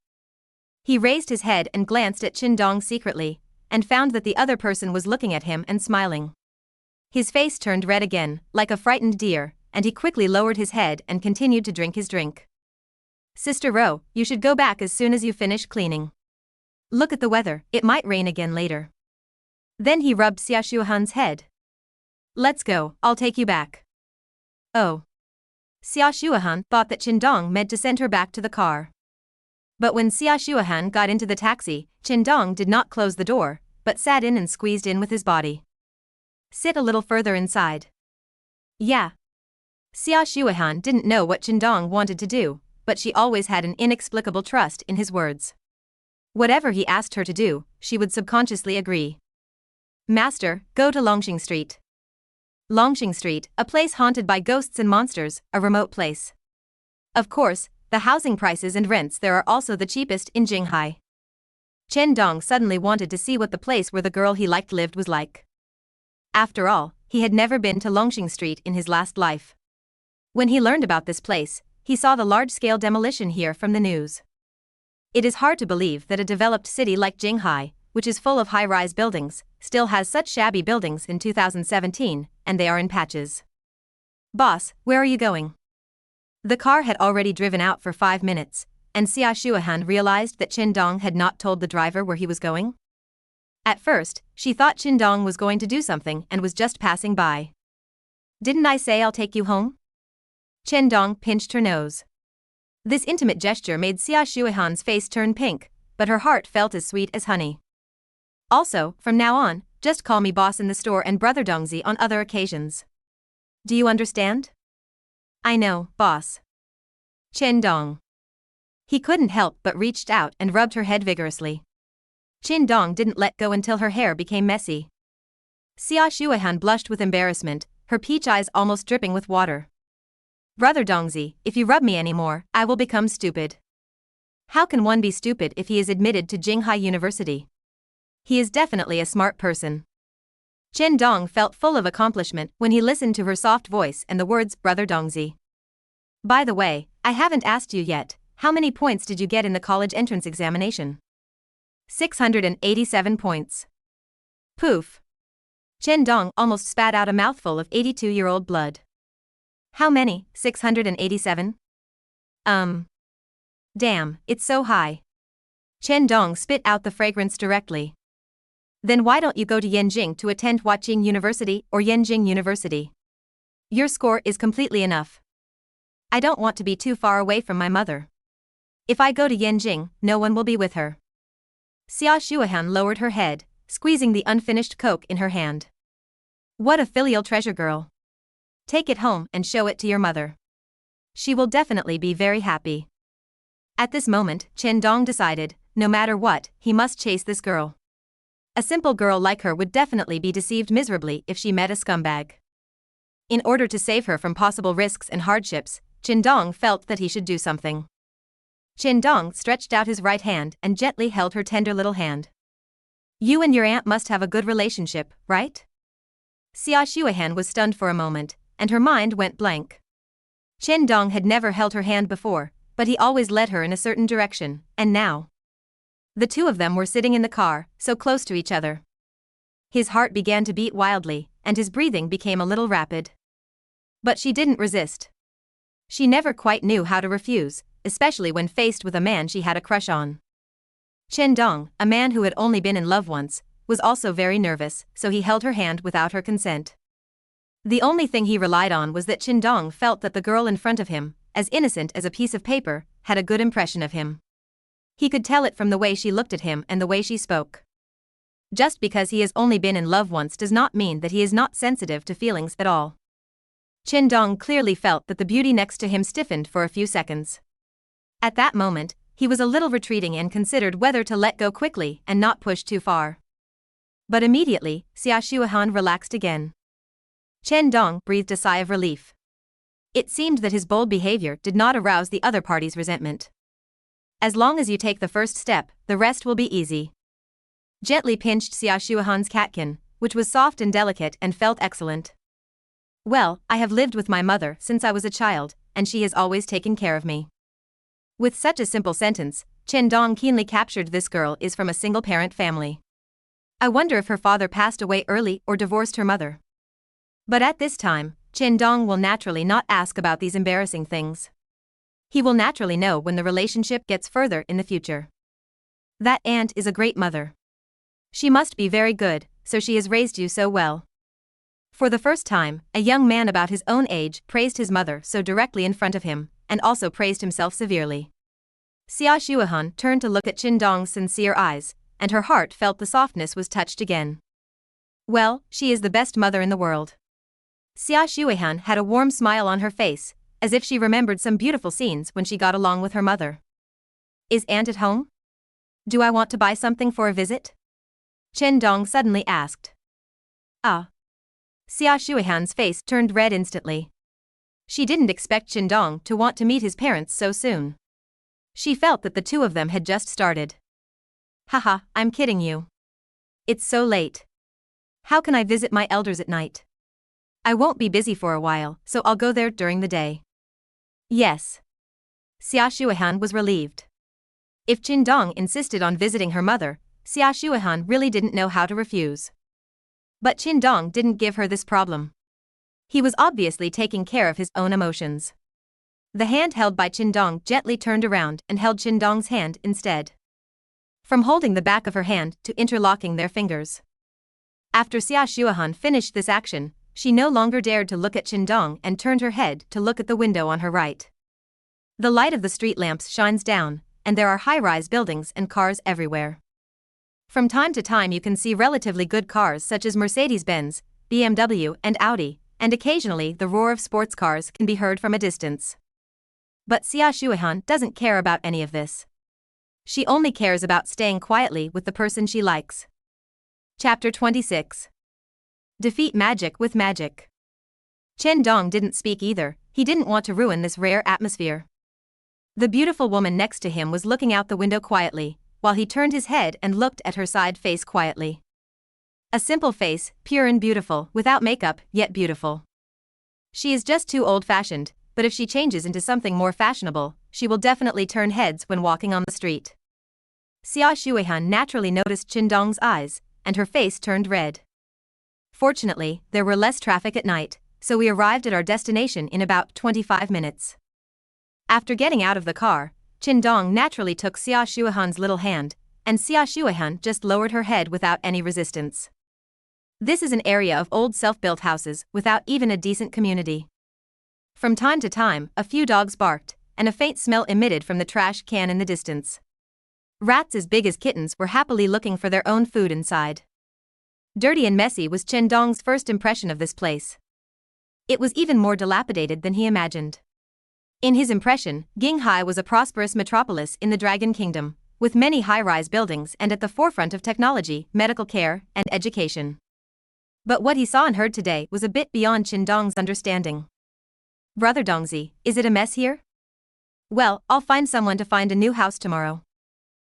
He raised his head and glanced at Chen Dong secretly, and found that the other person was looking at him and smiling. His face turned red again, like a frightened deer, and he quickly lowered his head and continued to drink his drink. Sister Ro, you should go back as soon as you finish cleaning. Look at the weather, it might rain again later. Then he rubbed Xia Xuehan's head. Let's go, I'll take you back. Oh. Xia Xuehan thought that Chen Dong meant to send her back to the car. But when Xia Xuehan got into the taxi, Chen Dong did not close the door, but sat in and squeezed in with his body. Sit a little further inside. Yeah. Xia Xuehan didn't know what Chen Dong wanted to do, but she always had an inexplicable trust in his words. Whatever he asked her to do, she would subconsciously agree. Master, go to Longxing Street. Longxing Street, a place haunted by ghosts and monsters, a remote place. Of course, the housing prices and rents there are also the cheapest in Jinghai. Chen Dong suddenly wanted to see what the place where the girl he liked lived was like. After all, he had never been to Longxing Street in his last life. When he learned about this place, he saw the large-scale demolition here from the news. It is hard to believe that a developed city like Jinghai, which is full of high-rise buildings, still has such shabby buildings in 2017, and they are in patches. Boss, where are you going? The car had already driven out for 5 minutes, and Xia Xuehan realized that Chen Dong had not told the driver where he was going. At first, she thought Chen Dong was going to do something and was just passing by. Didn't I say I'll take you home? Chen Dong pinched her nose. This intimate gesture made Xia Xuehan's face turn pink, but her heart felt as sweet as honey. Also, from now on, just call me boss in the store and brother Dongzi on other occasions. Do you understand? I know, boss. Chen Dong. He couldn't help but reached out and rubbed her head vigorously. Chen Dong didn't let go until her hair became messy. Xia Xuehan blushed with embarrassment, her peach eyes almost dripping with water. Brother Dongzi, if you rub me anymore, I will become stupid. How can one be stupid if he is admitted to Jinghai University? He is definitely a smart person. Chen Dong felt full of accomplishment when he listened to her soft voice and the words Brother Dongzi. By the way, I haven't asked you yet, how many points did you get in the college entrance examination? 687 points. Poof. Chen Dong almost spat out a mouthful of 82-year-old blood. How many? 687? Damn, it's so high. Chen Dong spit out the fragrance directly. Then why don't you go to Yanjing to attend Huaqing University or Yanjing University? Your score is completely enough. I don't want to be too far away from my mother. If I go to Yanjing, no one will be with her. Xia Xuehan lowered her head, squeezing the unfinished coke in her hand. What a filial treasure, girl. Take it home and show it to your mother. She will definitely be very happy. At this moment, Chen Dong decided, no matter what, he must chase this girl. A simple girl like her would definitely be deceived miserably if she met a scumbag. In order to save her from possible risks and hardships, Chen Dong felt that he should do something. Chen Dong stretched out his right hand and gently held her tender little hand. You and your aunt must have a good relationship, right? Xia Shuihan was stunned for a moment, and her mind went blank. Chen Dong had never held her hand before, but he always led her in a certain direction, and now the two of them were sitting in the car, so close to each other. His heart began to beat wildly, and his breathing became a little rapid. But she didn't resist. She never quite knew how to refuse, especially when faced with a man she had a crush on. Chen Dong, a man who had only been in love once, was also very nervous, so he held her hand without her consent. The only thing he relied on was that Chen Dong felt that the girl in front of him, as innocent as a piece of paper, had a good impression of him. He could tell it from the way she looked at him and the way she spoke. Just because he has only been in love once does not mean that he is not sensitive to feelings at all. Chen Dong clearly felt that the beauty next to him stiffened for a few seconds. At that moment, he was a little retreating and considered whether to let go quickly and not push too far. But immediately, Xia Shuihan relaxed again. Chen Dong breathed a sigh of relief. It seemed that his bold behavior did not arouse the other party's resentment. As long as you take the first step, the rest will be easy. Gently pinched Xia Shuihan's catkin, which was soft and delicate and felt excellent. Well, I have lived with my mother since I was a child, and she has always taken care of me. With such a simple sentence, Chen Dong keenly captured this girl is from a single-parent family. I wonder if her father passed away early or divorced her mother. But at this time, Chen Dong will naturally not ask about these embarrassing things. He will naturally know when the relationship gets further in the future. That aunt is a great mother. She must be very good, so she has raised you so well. For the first time, a young man about his own age praised his mother so directly in front of him, and also praised himself severely. Xia Shuihan turned to look at Chen Dong's sincere eyes, and her heart felt the softness was touched again. Well, she is the best mother in the world. Xia Shuihan had a warm smile on her face, as if she remembered some beautiful scenes when she got along with her mother. Is aunt at home? Do I want to buy something for a visit? Chen Dong suddenly asked. Ah. Xia Shuihan's face turned red instantly. She didn't expect Chen Dong to want to meet his parents so soon. She felt that the two of them had just started. Haha, I'm kidding you. It's so late. How can I visit my elders at night? I won't be busy for a while, so I'll go there during the day. Yes. Xia Shuihan was relieved. If Chen Dong insisted on visiting her mother, Xia Shuihan really didn't know how to refuse. But Chen Dong didn't give her this problem. He was obviously taking care of his own emotions. The hand held by Chen Dong gently turned around and held Chen Dong's hand instead. From holding the back of her hand to interlocking their fingers. After Xia Shuihan finished this action, she no longer dared to look at Chen Dong and turned her head to look at the window on her right. The light of the street lamps shines down, and there are high-rise buildings and cars everywhere. From time to time you can see relatively good cars such as Mercedes-Benz, BMW, and Audi, and occasionally the roar of sports cars can be heard from a distance. But Xia Shuihan doesn't care about any of this. She only cares about staying quietly with the person she likes. Chapter 26. Defeat magic with magic. Chen Dong didn't speak either, he didn't want to ruin this rare atmosphere. The beautiful woman next to him was looking out the window quietly, while he turned his head and looked at her side face quietly. A simple face, pure and beautiful, without makeup, yet beautiful. She is just too old-fashioned, but if she changes into something more fashionable, she will definitely turn heads when walking on the street. Xia Shuihan naturally noticed Chen Dong's eyes, and her face turned red. Fortunately, there were less traffic at night, so we arrived at our destination in about 25 minutes. After getting out of the car, Chen Dong naturally took Xia Shuihan's little hand, and Xia Shuihan just lowered her head without any resistance. This is an area of old self-built houses without even a decent community. From time to time, a few dogs barked, and a faint smell emitted from the trash can in the distance. Rats as big as kittens were happily looking for their own food inside. Dirty and messy was Chen Dong's first impression of this place. It was even more dilapidated than he imagined. In his impression, Qinghai was a prosperous metropolis in the Dragon Kingdom, with many high-rise buildings and at the forefront of technology, medical care, and education. But what he saw and heard today was a bit beyond Chen Dong's understanding. Brother Dongzi, is it a mess here? Well, I'll find someone to find a new house tomorrow.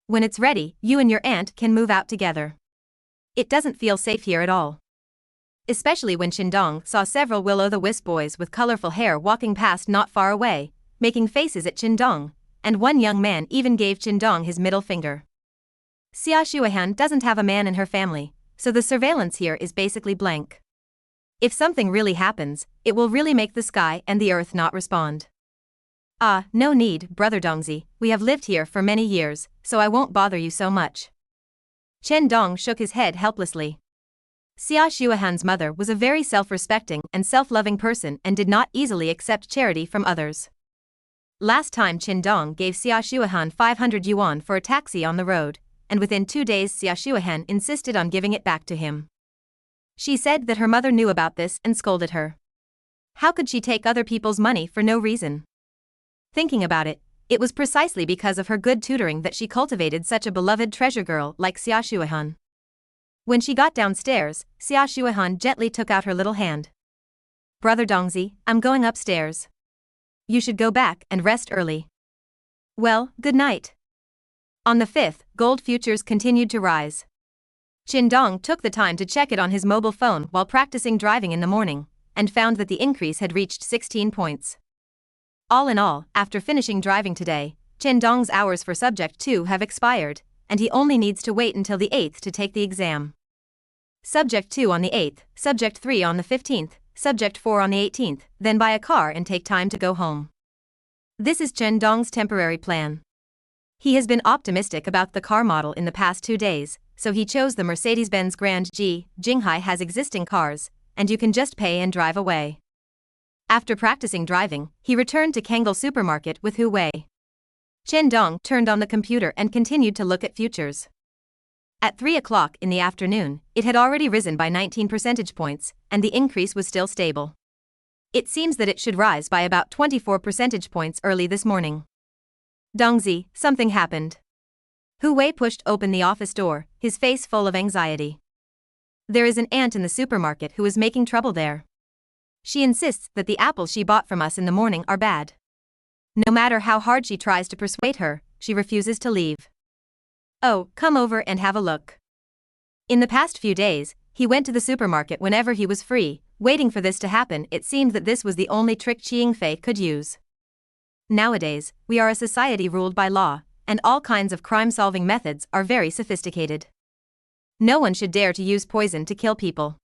When it's ready, you and your aunt can move out together. It doesn't feel safe here at all. Especially when Chen Dong saw several will-o'-the-wisp boys with colorful hair walking past not far away, making faces at Chen Dong, and one young man even gave Chen Dong his middle finger. Xia Shuihan doesn't have a man in her family, so the surveillance here is basically blank. If something really happens, it will really make the sky and the earth not respond. Ah, no need, Brother Dongzi, we have lived here for many years, so I won't bother you so much. Chen Dong shook his head helplessly. Xia Shuihan's mother was a very self-respecting and self-loving person and did not easily accept charity from others. Last time Chen Dong gave Xia Shuihan 500 yuan for a taxi on the road, and within 2 days Xia Shuihan insisted on giving it back to him. She said that her mother knew about this and scolded her. How could she take other people's money for no reason? Thinking about it, it was precisely because of her good tutoring that she cultivated such a beloved treasure girl like Xia Shuihan. When she got downstairs, Xia Shuihan gently took out her little hand. Brother Dongzi, I'm going upstairs. You should go back and rest early. Well, good night. On the 5th, gold futures continued to rise. Chen Dong took the time to check it on his mobile phone while practicing driving in the morning, and found that the increase had reached 16 points. All in all, after finishing driving today, Chen Dong's hours for Subject 2 have expired, and he only needs to wait until the 8th to take the exam. Subject 2 on the 8th, Subject 3 on the 15th, Subject 4 on the 18th, then buy a car and take time to go home. This is Chen Dong's temporary plan. He has been optimistic about the car model in the past 2 days, so he chose the Mercedes-Benz Grand G. Jinghai has existing cars, and you can just pay and drive away. After practicing driving, he returned to Kangal supermarket with Hu Wei. Chen Dong turned on the computer and continued to look at futures. At 3 o'clock in the afternoon, it had already risen by 19 percentage points, and the increase was still stable. It seems that it should rise by about 24 percentage points early this morning. Dongzi, something happened. Hu Wei pushed open the office door, his face full of anxiety. There is an aunt in the supermarket who is making trouble there. She insists that the apples she bought from us in the morning are bad. No matter how hard she tries to persuade her, she refuses to leave. Oh, come over and have a look. In the past few days, he went to the supermarket whenever he was free, waiting for this to happen. It seemed that this was the only trick Qing Fei could use. Nowadays, we are a society ruled by law, and all kinds of crime-solving methods are very sophisticated. No one should dare to use poison to kill people.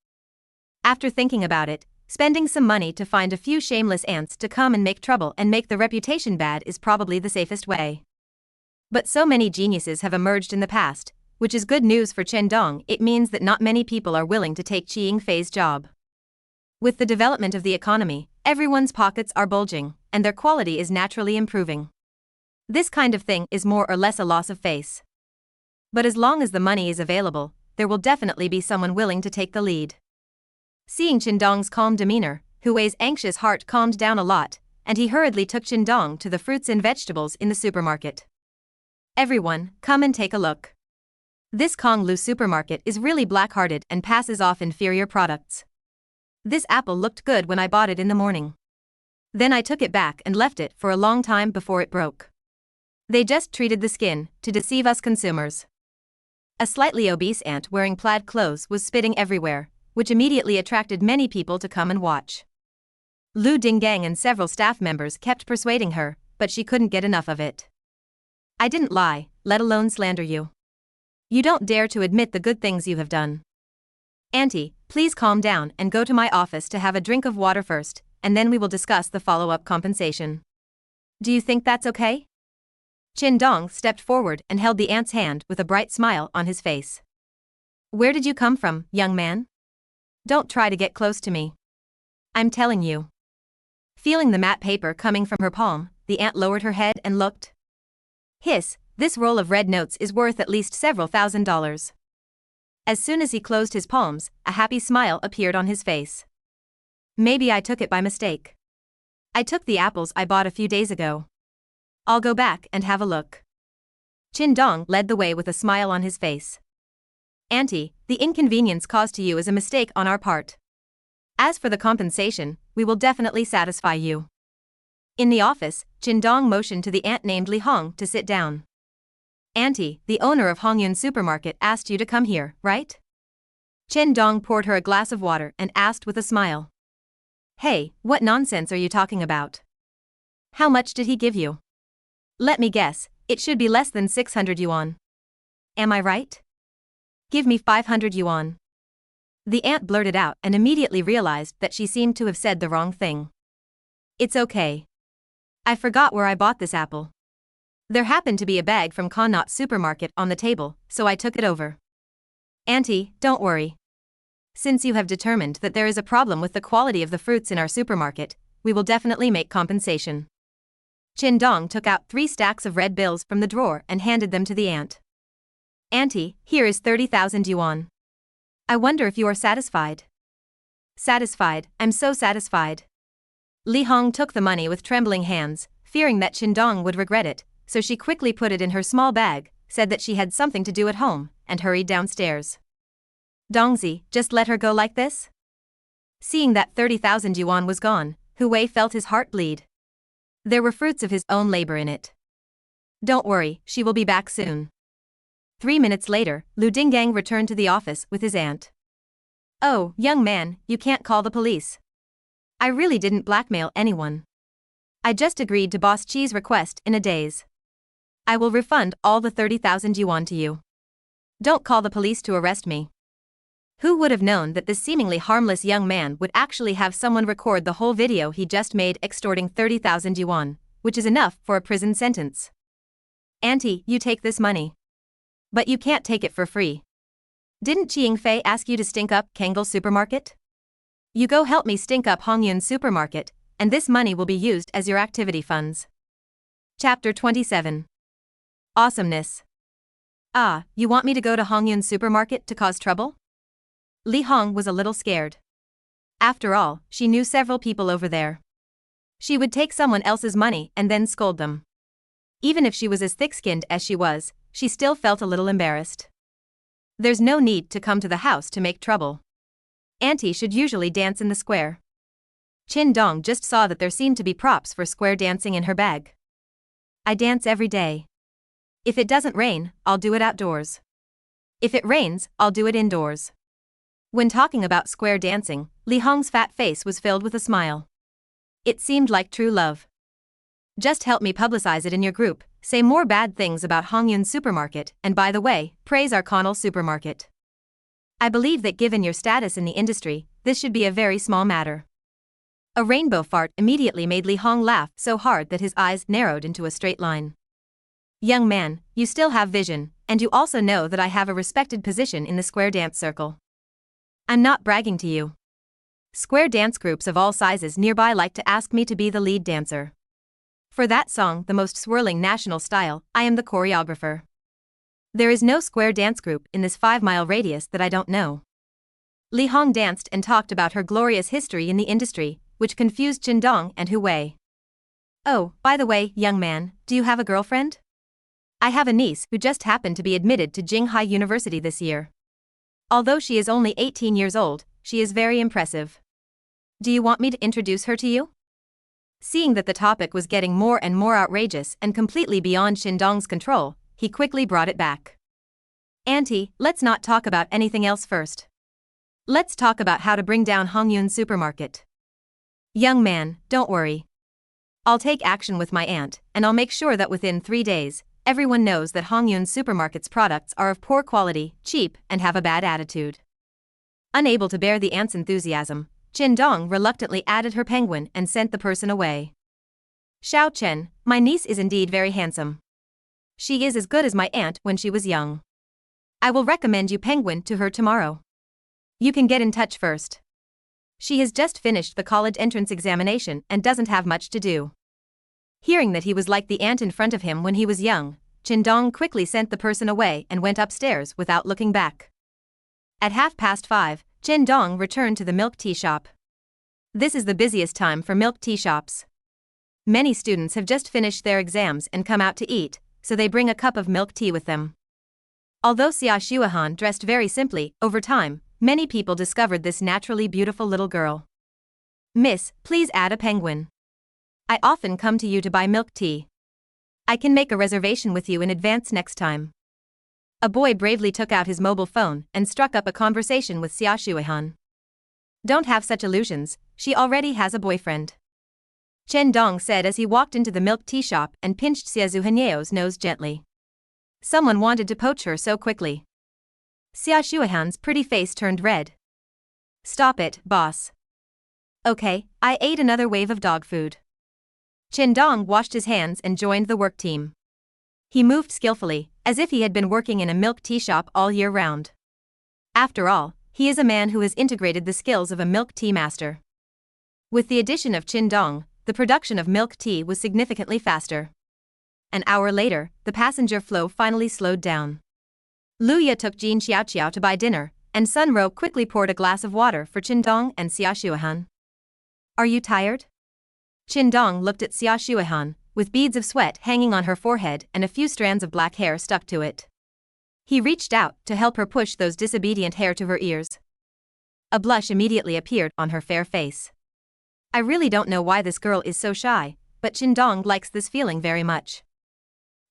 After thinking about it, spending some money to find a few shameless ants to come and make trouble and make the reputation bad is probably the safest way. But so many geniuses have emerged in the past, which is good news for Chen Dong. It means that not many people are willing to take Qing Fei's job. With the development of the economy, everyone's pockets are bulging, and their quality is naturally improving. This kind of thing is more or less a loss of face. But as long as the money is available, there will definitely be someone willing to take the lead. Seeing Chen Dong's calm demeanor, Hu Wei's anxious heart calmed down a lot, and he hurriedly took Chen Dong to the fruits and vegetables in the supermarket. Everyone, come and take a look. This Konglu supermarket is really black-hearted and passes off inferior products. This apple looked good when I bought it in the morning. Then I took it back and left it for a long time before it broke. They just treated the skin to deceive us consumers. A slightly obese ant wearing plaid clothes was spitting everywhere, which immediately attracted many people to come and watch. Lu Dinggang and several staff members kept persuading her, but she couldn't get enough of it. I didn't lie, let alone slander you. You don't dare to admit the good things you have done. Auntie, please calm down and go to my office to have a drink of water first, and then we will discuss the follow-up compensation. Do you think that's okay? Chen Dong stepped forward and held the ant's hand with a bright smile on his face. Where did you come from, young man? Don't try to get close to me. I'm telling you. Feeling the matte paper coming from her palm, the ant lowered her head and looked. Hiss, this roll of red notes is worth at least several $1,000s. As soon as he closed his palms, a happy smile appeared on his face. Maybe I took it by mistake. I took the apples I bought a few days ago. I'll go back and have a look. Chen Dong led the way with a smile on his face. Auntie, the inconvenience caused to you is a mistake on our part. As for the compensation, we will definitely satisfy you. In the office, Chen Dong motioned to the ant named Li Hong to sit down. Auntie, the owner of Hongyun Supermarket asked you to come here, right? Chen Dong poured her a glass of water and asked with a smile. Hey, what nonsense are you talking about? How much did he give you? Let me guess, it should be less than 600 yuan. Am I right? Give me 500 yuan. The aunt blurted out and immediately realized that she seemed to have said the wrong thing. It's okay. I forgot where I bought this apple. There happened to be a bag from Connaught supermarket on the table, so I took it over. Auntie, don't worry. Since you have determined that there is a problem with the quality of the fruits in our supermarket, we will definitely make compensation. Chen Dong took out 3 stacks of red bills from the drawer and handed them to the aunt. Auntie, here is 30,000 yuan. I wonder if you are satisfied. Satisfied, I'm so satisfied. Li Hong took the money with trembling hands, fearing that Chen Dong would regret it, so she quickly put it in her small bag, said that she had something to do at home, and hurried downstairs. Dongzi, just let her go like this? Seeing that 30,000 yuan was gone, Hu Wei felt his heart bleed. There were fruits of his own labor in it. Don't worry, she will be back soon. 3 minutes later, Lu Dinggang returned to the office with his aunt. Oh, young man, you can't call the police. I really didn't blackmail anyone. I just agreed to Boss Chi's request in a daze. I will refund all the 30,000 yuan to you. Don't call the police to arrest me. Who would have known that this seemingly harmless young man would actually have someone record the whole video he just made extorting 30,000 yuan, which is enough for a prison sentence. Auntie, you take this money. But you can't take it for free. Didn't Qing Fei ask you to stink up Kangle Supermarket? You go help me stink up Hongyun Supermarket, and this money will be used as your activity funds. Chapter 27. Awesomeness. Ah, you want me to go to Hongyun Supermarket to cause trouble? Li Hong was a little scared. After all, she knew several people over there. She would take someone else's money and then scold them. Even if she was as thick-skinned as she was, she still felt a little embarrassed. There's no need to come to the house to make trouble. Auntie should usually dance in the square. Chen Dong just saw that there seemed to be props for square dancing in her bag. I dance every day. If it doesn't rain, I'll do it outdoors. If it rains, I'll do it indoors. When talking about square dancing, Li Hong's fat face was filled with a smile. It seemed like true love. Just help me publicize it in your group, say more bad things about Hongyun Supermarket, and by the way, praise our Connell Supermarket. I believe that given your status in the industry, this should be a very small matter. A rainbow fart immediately made Li Hong laugh so hard that his eyes narrowed into a straight line. Young man, you still have vision, and you also know that I have a respected position in the square dance circle. I'm not bragging to you. Square dance groups of all sizes nearby like to ask me to be the lead dancer. For that song, the most swirling national style, I am the choreographer. There is no square dance group in this 5-mile radius that I don't know. Li Hong danced and talked about her glorious history in the industry, which confused Chen Dong and Hu Wei. Oh, by the way, young man, do you have a girlfriend? I have a niece who just happened to be admitted to Jinghai University this year. Although she is only 18 years old, she is very impressive. Do you want me to introduce her to you? Seeing that the topic was getting more and more outrageous and completely beyond Chen Dong's control, he quickly brought it back. Auntie, let's not talk about anything else first. Let's talk about how to bring down Hongyun Supermarket. Young man, don't worry. I'll take action with my aunt, and I'll make sure that within 3 days, everyone knows that Hongyun Supermarket's products are of poor quality, cheap, and have a bad attitude. Unable to bear the aunt's enthusiasm, Chen Dong reluctantly added her penguin and sent the person away. Xiao Chen, my niece is indeed very handsome. She is as good as my aunt when she was young. I will recommend you penguin to her tomorrow. You can get in touch first. She has just finished the college entrance examination and doesn't have much to do. Hearing that he was like the aunt in front of him when he was young, Chen Dong quickly sent the person away and went upstairs without looking back. At 5:30, Chen Dong returned to the milk tea shop. This is the busiest time for milk tea shops. Many students have just finished their exams and come out to eat, so they bring a cup of milk tea with them. Although Xia Xuehan dressed very simply, over time, many people discovered this naturally beautiful little girl. Miss, please add a penguin. I often come to you to buy milk tea. I can make a reservation with you in advance next time. A boy bravely took out his mobile phone and struck up a conversation with Xia Shuihan. Don't have such illusions, she already has a boyfriend. Chen Dong said as he walked into the milk tea shop and pinched Xia Zuhanyeo's nose gently. Someone wanted to poach her so quickly. Xia Shuihan's pretty face turned red. Stop it, boss. Okay, I ate another wave of dog food. Chen Dong washed his hands and joined the work team. He moved skillfully, as if he had been working in a milk tea shop all year round. After all, he is a man who has integrated the skills of a milk tea master. With the addition of Chen Dong, the production of milk tea was significantly faster. An hour later, the passenger flow finally slowed down. Luya took Jin Xiaoqiao to buy dinner, and Sun Ro quickly poured a glass of water for Chen Dong and Xia Shuihan. Are you tired? Chen Dong looked at Xia Shuihan, with beads of sweat hanging on her forehead and a few strands of black hair stuck to it. He reached out to help her push those disobedient hair to her ears. A blush immediately appeared on her fair face. I really don't know why this girl is so shy, but Chen Dong likes this feeling very much.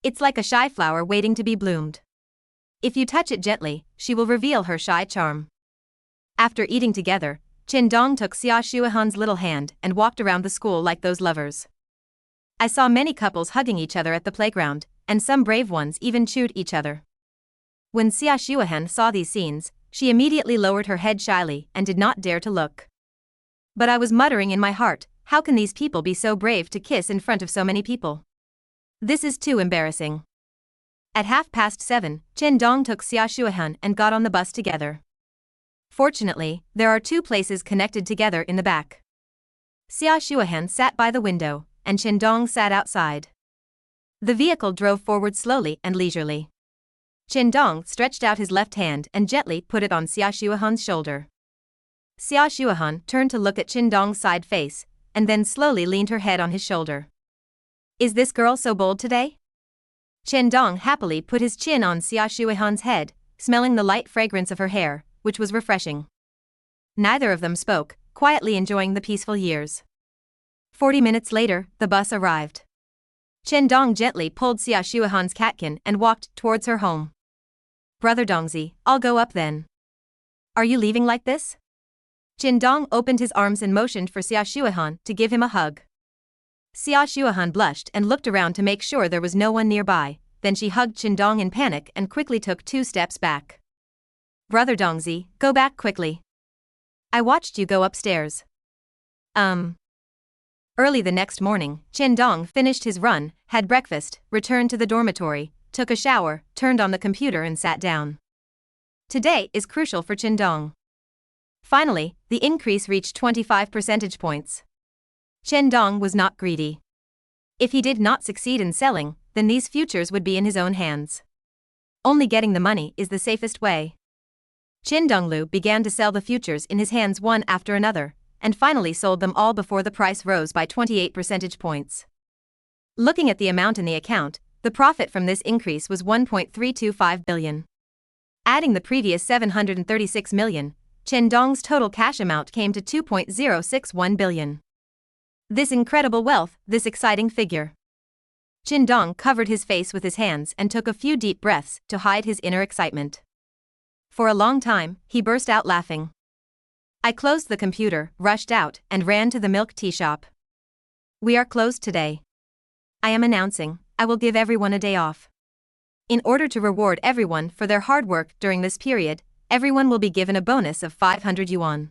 It's like a shy flower waiting to be bloomed. If you touch it gently, she will reveal her shy charm. After eating together, Chen Dong took Xia Shuihan's little hand and walked around the school like those lovers. I saw many couples hugging each other at the playground, and some brave ones even chewed each other. When Xia Shuihan saw these scenes, she immediately lowered her head shyly and did not dare to look. But I was muttering in my heart, how can these people be so brave to kiss in front of so many people? This is too embarrassing. At 7:30, Chen Dong took Xia Shuihan and got on the bus together. Fortunately, there are two places connected together in the back. Xia Shuihan sat by the window, and Chen Dong sat outside. The vehicle drove forward slowly and leisurely. Chen Dong stretched out his left hand and gently put it on Xia Shuihan's shoulder. Xia Shuihan turned to look at Chen Dong's side face, and then slowly leaned her head on his shoulder. Is this girl so bold today? Chen Dong happily put his chin on Xia Shuihan's head, smelling the light fragrance of her hair, which was refreshing. Neither of them spoke, quietly enjoying the peaceful years. 40 minutes later, the bus arrived. Chen Dong gently pulled Xia Shuihan's catkin and walked towards her home. Brother Dongzi, I'll go up then. Are you leaving like this? Chen Dong opened his arms and motioned for Xia Shuihan to give him a hug. Xia Shuihan blushed and looked around to make sure there was no one nearby, then she hugged Chen Dong in panic and quickly took 2 steps back. Brother Dongzi, go back quickly. I watched you go upstairs. Early the next morning, Chen Dong finished his run, had breakfast, returned to the dormitory, took a shower, turned on the computer and sat down. Today is crucial for Chen Dong. Finally, the increase reached 25 percentage points. Chen Dong was not greedy. If he did not succeed in selling, then these futures would be in his own hands. Only getting the money is the safest way. Chen Donglu began to sell the futures in his hands one after another, and finally sold them all before the price rose by 28 percentage points. Looking at the amount in the account, the profit from this increase was 1.325 billion. Adding the previous 736 million, Chen Dong's total cash amount came to 2.061 billion. This incredible wealth, this exciting figure. Chen Dong covered his face with his hands and took a few deep breaths to hide his inner excitement. For a long time, he burst out laughing. I closed the computer, rushed out, and ran to the milk tea shop. We are closed today. I am announcing, I will give everyone a day off. In order to reward everyone for their hard work during this period, everyone will be given a bonus of 500 yuan.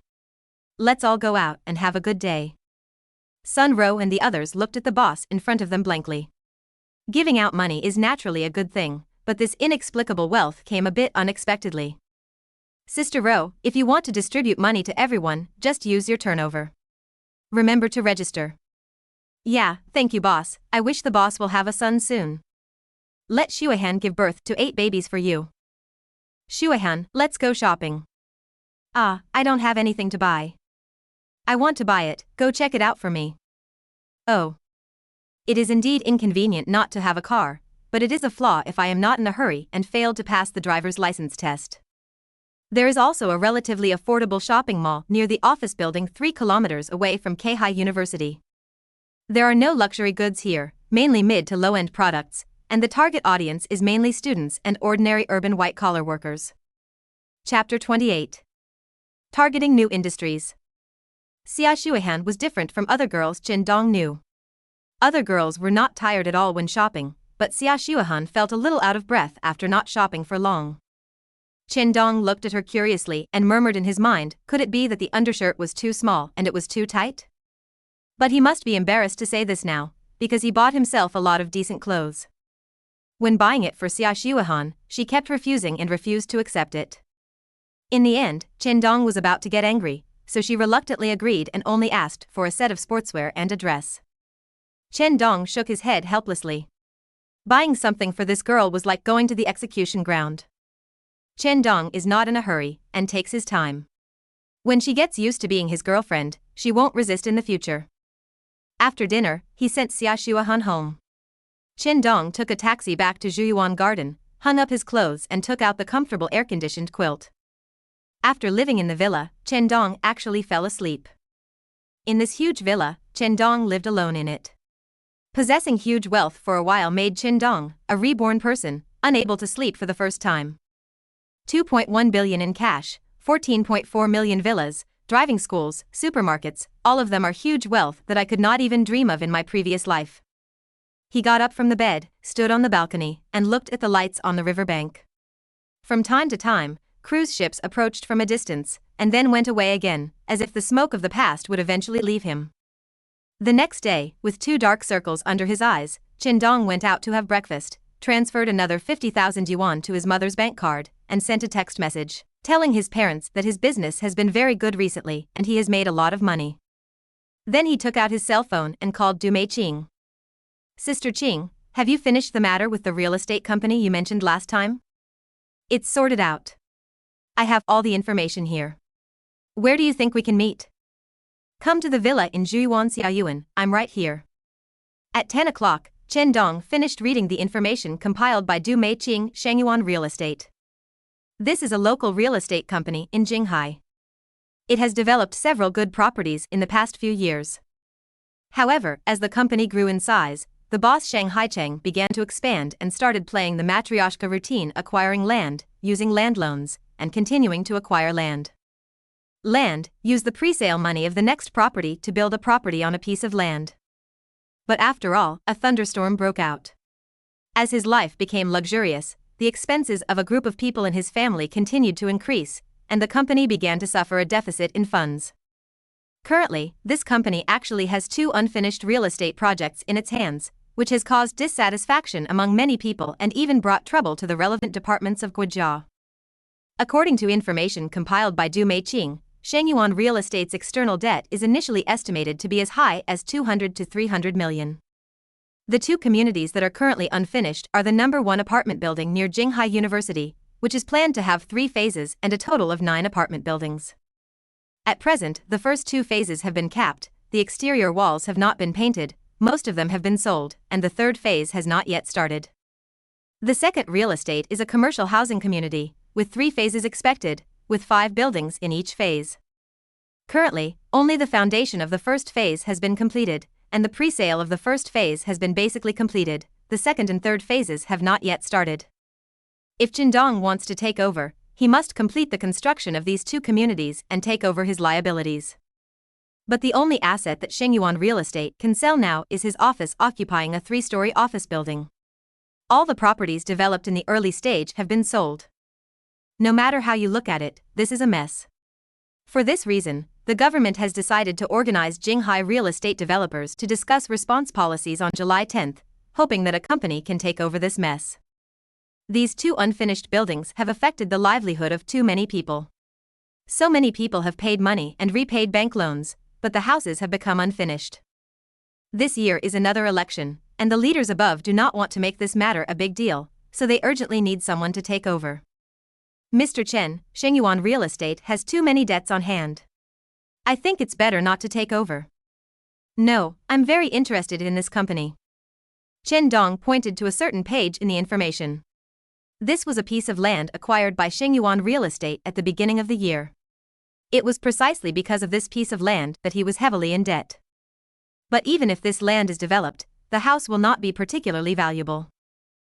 Let's all go out and have a good day. Sun Ro and the others looked at the boss in front of them blankly. Giving out money is naturally a good thing, but this inexplicable wealth came a bit unexpectedly. Sister Ro, if you want to distribute money to everyone, just use your turnover. Remember to register. Yeah, thank you boss, I wish the boss will have a son soon. Let Shuihan give birth to 8 babies for you. Shuihan, let's go shopping. I don't have anything to buy. I want to buy it, go check it out for me. Oh. It is indeed inconvenient not to have a car, but it is a flaw if I am not in a hurry and failed to pass the driver's license test. There is also a relatively affordable shopping mall near the office building 3 kilometers away from Keihai University. There are no luxury goods here, mainly mid to low-end products, and the target audience is mainly students and ordinary urban white-collar workers. Chapter 28. Targeting New Industries. Xia Shuihan was different from other girls Chen Dong knew. Other girls were not tired at all when shopping, but Xia Shuihan felt a little out of breath after not shopping for long. Chen Dong looked at her curiously and murmured in his mind, could it be that the undershirt was too small and it was too tight? But he must be embarrassed to say this now, because he bought himself a lot of decent clothes. When buying it for Xia Shuihan, she kept refusing and refused to accept it. In the end, Chen Dong was about to get angry, so she reluctantly agreed and only asked for a set of sportswear and a dress. Chen Dong shook his head helplessly. Buying something for this girl was like going to the execution ground. Chen Dong is not in a hurry and takes his time. When she gets used to being his girlfriend, she won't resist in the future. After dinner, he sent Xia Shuihan home. Chen Dong took a taxi back to Zhuyuan Garden, hung up his clothes and took out the comfortable air-conditioned quilt. After living in the villa, Chen Dong actually fell asleep. In this huge villa, Chen Dong lived alone in it. Possessing huge wealth for a while made Chen Dong, a reborn person, unable to sleep for the first time. 2.1 billion in cash, 14.4 million villas, driving schools, supermarkets, all of them are huge wealth that I could not even dream of in my previous life. He got up from the bed, stood on the balcony, and looked at the lights on the riverbank. From time to time, cruise ships approached from a distance, and then went away again, as if the smoke of the past would eventually leave him. The next day, with 2 dark circles under his eyes, Chen Dong went out to have breakfast, transferred another 50,000 yuan to his mother's bank card, and sent a text message, telling his parents that his business has been very good recently and he has made a lot of money. Then he took out his cell phone and called Dumei Qing. Sister Qing, have you finished the matter with the real estate company you mentioned last time? It's sorted out. I have all the information here. Where do you think we can meet? Come to the villa in Zhuyuan Xiaoyuan, I'm right here. At 10 o'clock, Chen Dong finished reading the information compiled by Dumei Qing Shangyuan Real Estate. This is a local real estate company in Jinghai. It has developed several good properties in the past few years. However, as the company grew in size, the boss Shang Haicheng began to expand and started playing the matryoshka routine, acquiring land, using land loans, and continuing to acquire land. Use the pre-sale money of the next property to build a property on a piece of land. But after all, a thunderstorm broke out. As his life became luxurious, the expenses of a group of people in his family continued to increase, and the company began to suffer a deficit in funds. Currently, this company actually has 2 unfinished real estate projects in its hands, which has caused dissatisfaction among many people and even brought trouble to the relevant departments of Guizhou. According to information compiled by Dumei Qing, Shangyuan Real Estate's external debt is initially estimated to be as high as 200 to 300 million. The 2 communities that are currently unfinished are the number 1 apartment building near Jinghai University, which is planned to have 3 phases and a total of 9 apartment buildings. At present, the first 2 phases have been capped, the exterior walls have not been painted, most of them have been sold, and the 3rd phase has not yet started. The second real estate is a commercial housing community, with 3 phases expected, with 5 buildings in each phase. Currently, only the foundation of the first phase has been completed, and the pre-sale of the first phase has been basically completed, the second and third phases have not yet started. If Chen Dong wants to take over, he must complete the construction of these 2 communities and take over his liabilities. But the only asset that Shangyuan Real Estate can sell now is his office occupying a 3-story office building. All the properties developed in the early stage have been sold. No matter how you look at it, this is a mess. For this reason, the government has decided to organize Jinghai real estate developers to discuss response policies on July 10, hoping that a company can take over this mess. These 2 unfinished buildings have affected the livelihood of too many people. So many people have paid money and repaid bank loans, but the houses have become unfinished. This year is another election, and the leaders above do not want to make this matter a big deal, so they urgently need someone to take over. Mr. Chen, Shangyuan Real Estate has too many debts on hand. I think it's better not to take over. No, I'm very interested in this company. Chen Dong pointed to a certain page in the information. This was a piece of land acquired by Shangyuan Real Estate at the beginning of the year. It was precisely because of this piece of land that he was heavily in debt. But even if this land is developed, the house will not be particularly valuable.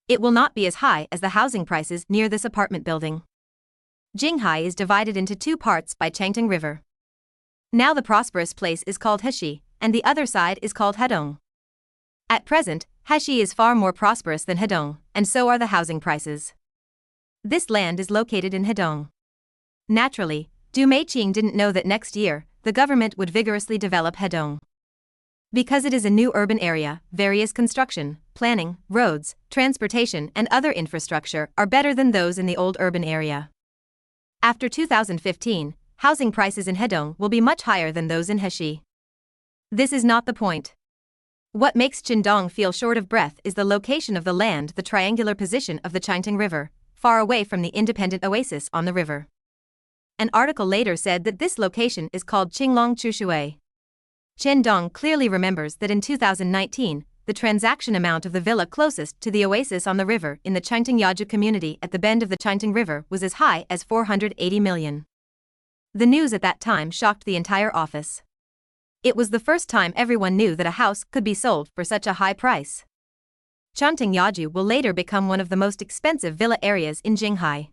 It will not be as high as the housing prices near this apartment building. Jinghai is divided into two parts by Changtang River. Now the prosperous place is called Heshi, and the other side is called Hedong. At present, Heshi is far more prosperous than Hedong, and so are the housing prices. This land is located in Hedong. Naturally, Du Meiqing didn't know that next year, the government would vigorously develop Hedong. Because it is a new urban area, various construction, planning, roads, transportation and other infrastructure are better than those in the old urban area. After 2015, housing prices in Hedong will be much higher than those in Heshi. This is not the point. What makes Chen Dong feel short of breath is the location of the land, the triangular position of the Changtang River, far away from the independent oasis on the river. An article later said that this location is called Qinglong Chushui. Chen Dong clearly remembers that in 2019, the transaction amount of the villa closest to the oasis on the river in the Changtang Yaju community at the bend of the Changtang River was as high as 480 million. The news at that time shocked the entire office. It was the first time everyone knew that a house could be sold for such a high price. Changtang Yaju will later become one of the most expensive villa areas in Jinghai.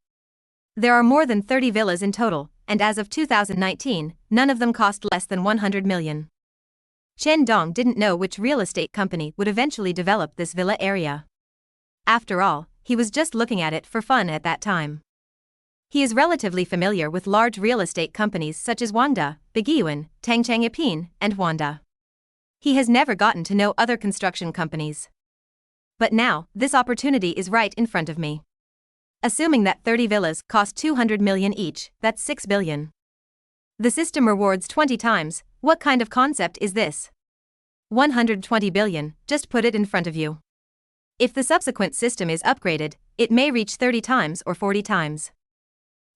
There are more than 30 villas in total, and as of 2019, none of them cost less than 100 million. Chen Dong didn't know which real estate company would eventually develop this villa area. After all, he was just looking at it for fun at that time. He is relatively familiar with large real estate companies such as Wanda, Biguan, Tangchang Yapin, and Wanda. He has never gotten to know other construction companies. But now, this opportunity is right in front of me. Assuming that 30 villas cost 200 million each, that's 6 billion. The system rewards 20 times, what kind of concept is this? 120 billion, just put it in front of you. If the subsequent system is upgraded, it may reach 30 times or 40 times.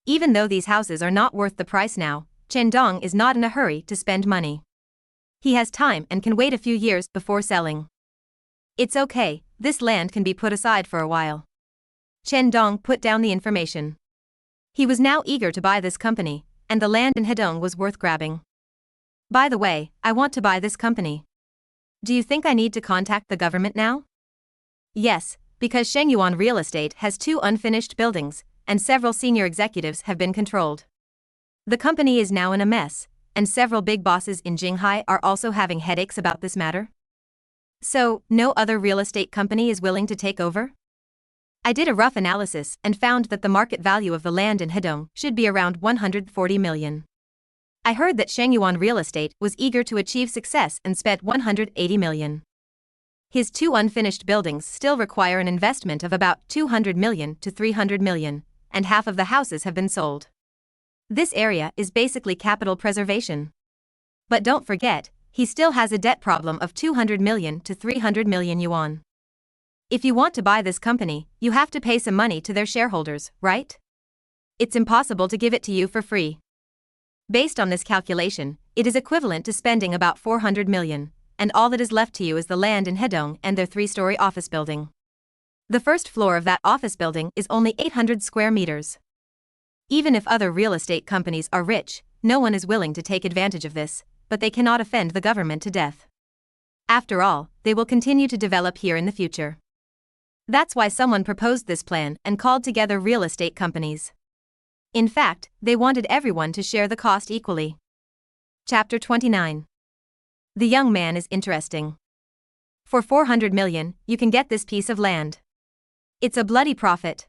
Even though these houses are not worth the price now, Chen Dong is not in a hurry to spend money. He has time and can wait a few years before selling. It's okay, this land can be put aside for a while. Chen Dong put down the information. He was now eager to buy this company, and the land in Hedong was worth grabbing. By the way, I want to buy this company. Do you think I need to contact the government now? Yes, because Shengyuan Real Estate has 2 unfinished buildings, and several senior executives have been controlled. The company is now in a mess, and several big bosses in Jinghai are also having headaches about this matter. So, no other real estate company is willing to take over? I did a rough analysis and found that the market value of the land in Hedong should be around 140 million. I heard that Shengyuan Real Estate was eager to achieve success and spent 180 million. His 2 unfinished buildings still require an investment of about 200 million to 300 million, and half of the houses have been sold. This area is basically capital preservation. But don't forget, he still has a debt problem of 200 million to 300 million yuan. If you want to buy this company, you have to pay some money to their shareholders, right? It's impossible to give it to you for free. Based on this calculation, it is equivalent to spending about 400 million, and all that is left to you is the land in Hedong and their 3-story office building. The first floor of that office building is only 800 square meters. Even if other real estate companies are rich, no one is willing to take advantage of this, but they cannot offend the government to death. After all, they will continue to develop here in the future. That's why someone proposed this plan and called together real estate companies. In fact, they wanted everyone to share the cost equally. Chapter 29. The young man is interesting. For 400 million, you can get this piece of land. It's a bloody profit.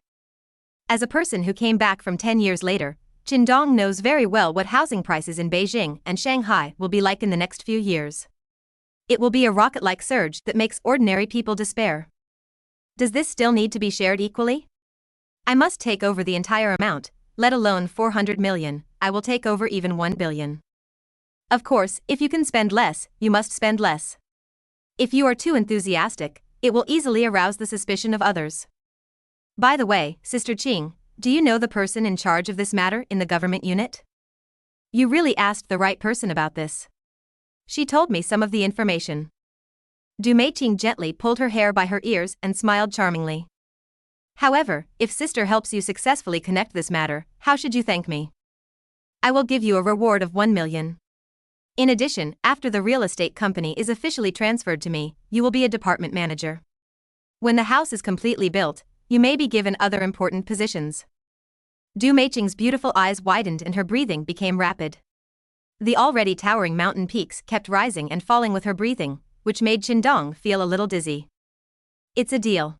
As a person who came back from 10 years later, Chen Dong knows very well what housing prices in Beijing and Shanghai will be like in the next few years. It will be a rocket-like surge that makes ordinary people despair. Does this still need to be shared equally? I must take over the entire amount, let alone 400 million, I will take over even 1 billion. Of course, if you can spend less, you must spend less. If you are too enthusiastic, it will easily arouse the suspicion of others. By the way, Sister Qing, do you know the person in charge of this matter in the government unit? You really asked the right person about this. She told me some of the information. Du Meiqing gently pulled her hair by her ears and smiled charmingly. However, if sister helps you successfully connect this matter, how should you thank me? I will give you a reward of 1 million. In addition, after the real estate company is officially transferred to me, you will be a department manager. When the house is completely built, you may be given other important positions. Du Meiqing's beautiful eyes widened and her breathing became rapid. The already towering mountain peaks kept rising and falling with her breathing, which made Chen Dong feel a little dizzy. It's a deal.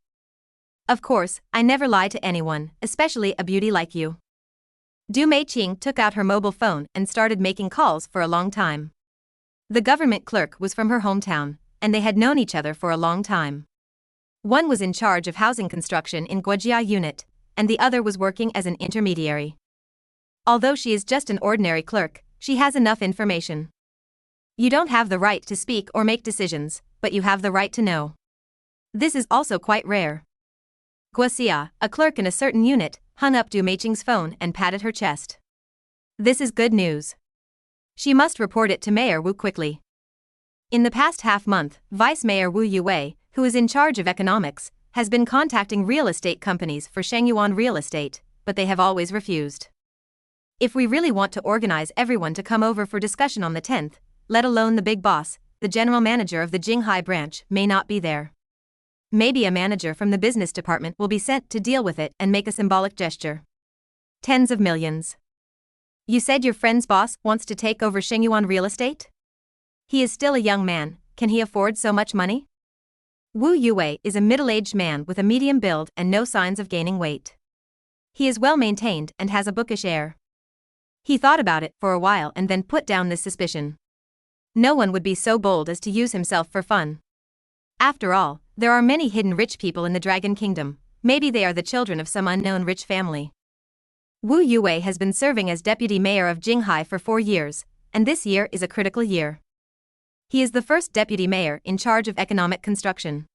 Of course, I never lie to anyone, especially a beauty like you. Du Meiqing took out her mobile phone and started making calls for a long time. The government clerk was from her hometown, and they had known each other for a long time. One was in charge of housing construction in Guojia unit, and the other was working as an intermediary. Although she is just an ordinary clerk, she has enough information. You don't have the right to speak or make decisions, but you have the right to know. This is also quite rare. Guoxia, a clerk in a certain unit, hung up Du Meiqing's phone and patted her chest. This is good news. She must report it to Mayor Wu quickly. In the past half-month, Vice Mayor Wu Yue, who is in charge of economics, has been contacting real estate companies for Shengyuan real estate, but they have always refused. If we really want to organize everyone to come over for discussion on the 10th, let alone the big boss, the general manager of the Jinghai branch, may not be there. Maybe a manager from the business department will be sent to deal with it and make a symbolic gesture. Tens of millions. You said your friend's boss wants to take over Shengyuan real estate? He is still a young man, can he afford so much money? Wu Yue is a middle-aged man with a medium build and no signs of gaining weight. He is well-maintained and has a bookish air. He thought about it for a while and then put down this suspicion. No one would be so bold as to use himself for fun. After all, there are many hidden rich people in the Dragon Kingdom, maybe they are the children of some unknown rich family. Wu Yue has been serving as deputy mayor of Jinghai for 4 years, and this year is a critical year. He is the first deputy mayor in charge of economic construction.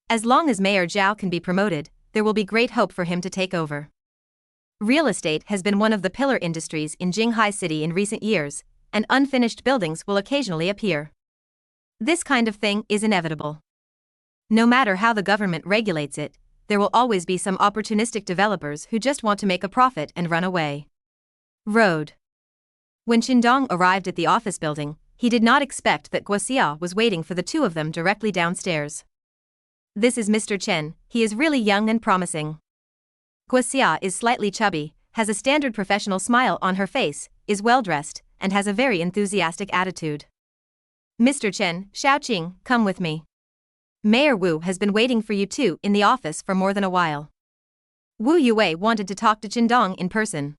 As long as Mayor Zhao can be promoted, there will be great hope for him to take over. Real estate has been one of the pillar industries in Jinghai City in recent years, and unfinished buildings will occasionally appear. This kind of thing is inevitable. No matter how the government regulates it, there will always be some opportunistic developers who just want to make a profit and run away. Road. When Chen Dong arrived at the office building, he did not expect that Guoxia was waiting for the two of them directly downstairs. This is Mr. Chen, he is really young and promising. Guoxia is slightly chubby, has a standard professional smile on her face, is well-dressed, and has a very enthusiastic attitude. Mr. Chen, Shaoqing, come with me. Mayor Wu has been waiting for you two in the office for more than a while. Wu Yue wanted to talk to Chen Dong in person.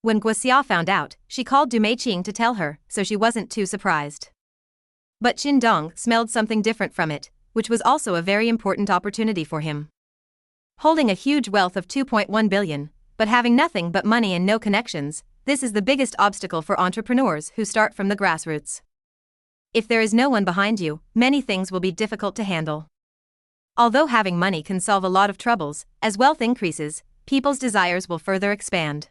When Guoxia found out, she called Du Meiqing to tell her, so she wasn't too surprised. But Chen Dong smelled something different from it, which was also a very important opportunity for him. Holding a huge wealth of 2.1 billion, but having nothing but money and no connections, this is the biggest obstacle for entrepreneurs who start from the grassroots. If there is no one behind you, many things will be difficult to handle. Although having money can solve a lot of troubles, as wealth increases, people's desires will further expand.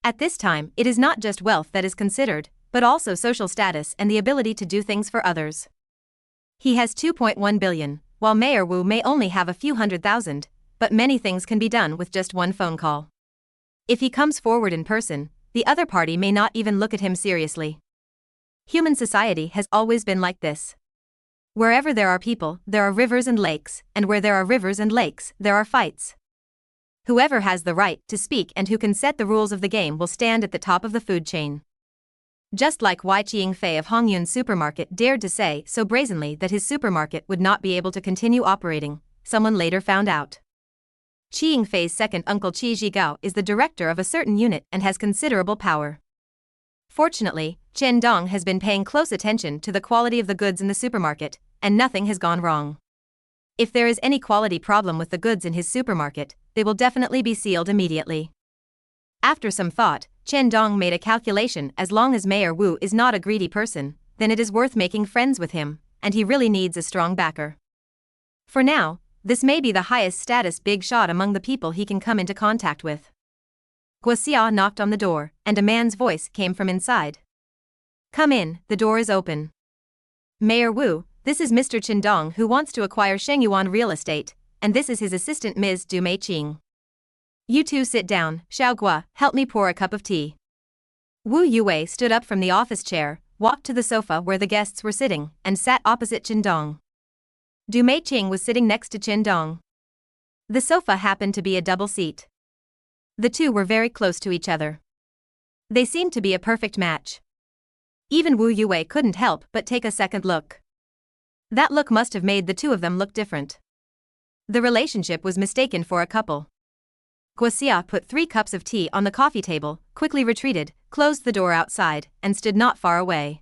At this time, it is not just wealth that is considered, but also social status and the ability to do things for others. He has 2.1 billion, while Mayor Wu may only have a few 100,000, but many things can be done with just one phone call. If he comes forward in person, the other party may not even look at him seriously. Human society has always been like this. Wherever there are people, there are rivers and lakes, and where there are rivers and lakes, there are fights. Whoever has the right to speak and who can set the rules of the game will stand at the top of the food chain. Just like Wei Qingfei of Hongyun Supermarket dared to say so brazenly that his supermarket would not be able to continue operating, someone later found out. Qingfei's second uncle Qi Zhigao is the director of a certain unit and has considerable power. Fortunately, Chen Dong has been paying close attention to the quality of the goods in the supermarket, and nothing has gone wrong. If there is any quality problem with the goods in his supermarket, they will definitely be sealed immediately. After some thought, Chen Dong made a calculation: as long as Mayor Wu is not a greedy person, then it is worth making friends with him, and he really needs a strong backer. For now, this may be the highest status big shot among the people he can come into contact with. Guoxia knocked on the door, and a man's voice came from inside. Come in, the door is open. Mayor Wu, this is Mr. Chen Dong who wants to acquire Shengyuan real estate, and this is his assistant Ms. Du Meiqing. You two sit down, Xiaogua, help me pour a cup of tea. Wu Yue stood up from the office chair, walked to the sofa where the guests were sitting, and sat opposite Chen Dong. Du Meiqing was sitting next to Chen Dong. The sofa happened to be a double seat. The two were very close to each other. They seemed to be a perfect match. Even Wu Yue couldn't help but take a second look. That look must have made the two of them look different. The relationship was mistaken for a couple. Guoxia put 3 cups of tea on the coffee table, quickly retreated, closed the door outside, and stood not far away.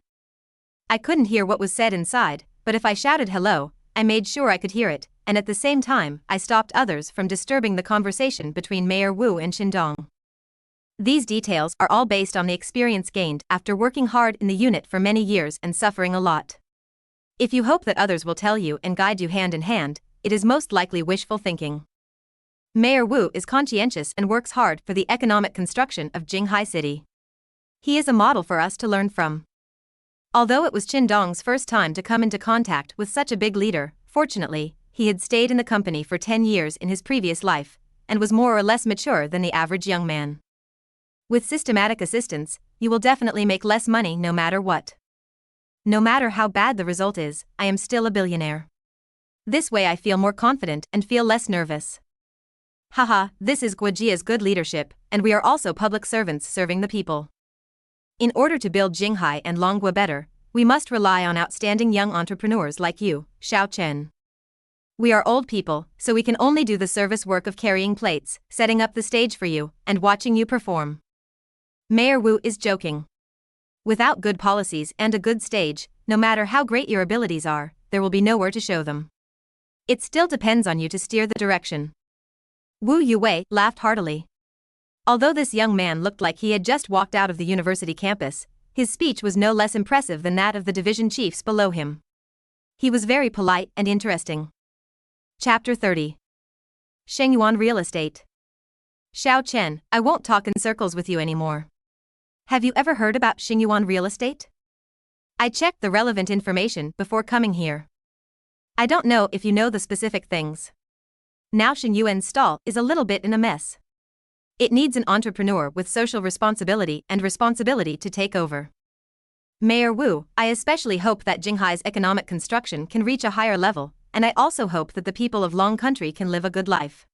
I couldn't hear what was said inside, but if I shouted hello, I made sure I could hear it, and at the same time, I stopped others from disturbing the conversation between Mayor Wu and Chen Dong. These details are all based on the experience gained after working hard in the unit for many years and suffering a lot. If you hope that others will tell you and guide you hand in hand, it is most likely wishful thinking. Mayor Wu is conscientious and works hard for the economic construction of Jinghai City. He is a model for us to learn from. Although it was Chen Dong's first time to come into contact with such a big leader, fortunately, he had stayed in the company for 10 years in his previous life, and was more or less mature than the average young man. With systematic assistance, you will definitely make less money no matter what. No matter how bad the result is, I am still a billionaire. This way I feel more confident and feel less nervous. Haha, this is Guojia's good leadership, and we are also public servants serving the people. In order to build Jinghai and Longhua better, we must rely on outstanding young entrepreneurs like you, Xiao Chen. We are old people, so we can only do the service work of carrying plates, setting up the stage for you, and watching you perform. Mayor Wu is joking. Without good policies and a good stage, no matter how great your abilities are, there will be nowhere to show them. It still depends on you to steer the direction. Wu Yue laughed heartily. Although this young man looked like he had just walked out of the university campus, his speech was no less impressive than that of the division chiefs below him. He was very polite and interesting. Chapter 30. Shengyuan Real Estate. Xiao Chen, I won't talk in circles with you anymore. Have you ever heard about Shengyuan Real Estate? I checked the relevant information before coming here. I don't know if you know the specific things. Now Shengyuan's stall is a little bit in a mess. It needs an entrepreneur with social responsibility and responsibility to take over. Mayor Wu, I especially hope that Jinghai's economic construction can reach a higher level, and I also hope that the people of Long Country can live a good life.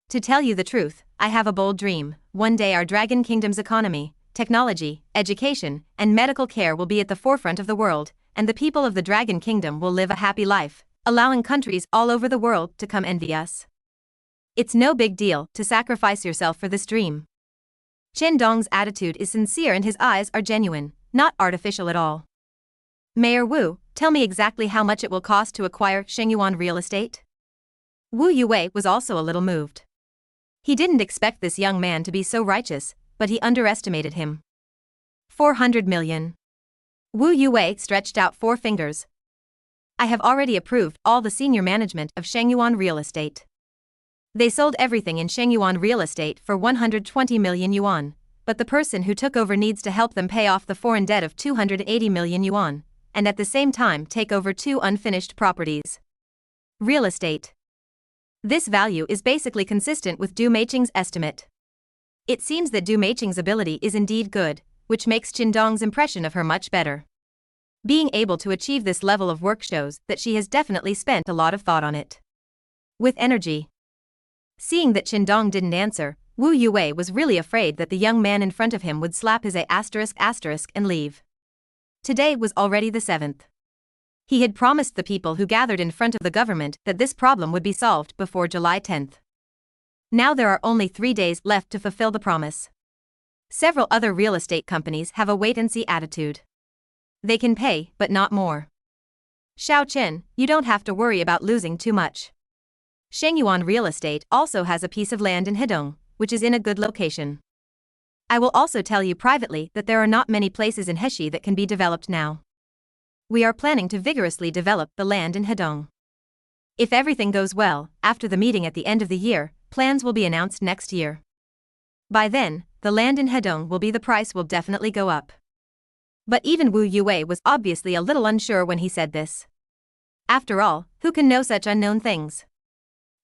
To tell you the truth, I have a bold dream. One day our Dragon Kingdom's economy, technology, education, and medical care will be at the forefront of the world, and the people of the Dragon Kingdom will live a happy life, allowing countries all over the world to come envy us. It's no big deal to sacrifice yourself for this dream. Chen Dong's attitude is sincere and his eyes are genuine, not artificial at all. Mayor Wu, tell me exactly how much it will cost to acquire Shengyuan Real Estate? Wu Yue was also a little moved. He didn't expect this young man to be so righteous, but he underestimated him. 400 million. Wu Yue stretched out 4 fingers. I have already approved all the senior management of Shengyuan Real Estate. They sold everything in Shengyuan Real Estate for 120 million yuan, but the person who took over needs to help them pay off the foreign debt of 280 million yuan, and at the same time take over 2 unfinished properties. Real estate. This value is basically consistent with Du Meiqing's estimate. It seems that Du Meiqing's ability is indeed good, which makes Chen Dong's impression of her much better. Being able to achieve this level of work shows that she has definitely spent a lot of thought on it. With energy. Seeing that Chen Dong didn't answer, Wu Yue was really afraid that the young man in front of him would slap his *** and leave. Today was already the 7th. He had promised the people who gathered in front of the government that this problem would be solved before July 10th. Now there are only 3 days left to fulfill the promise. Several other real estate companies have a wait-and-see attitude. They can pay, but not more. Xiao Chen, you don't have to worry about losing too much. Shengyuan Real Estate also has a piece of land in Hedong, which is in a good location. I will also tell you privately that there are not many places in Heshi that can be developed now. We are planning to vigorously develop the land in Hedong. If everything goes well, after the meeting at the end of the year, plans will be announced next year. By then, the land in Hedong will be the price will definitely go up. But even Wu Yue was obviously a little unsure when he said this. After all, who can know such unknown things?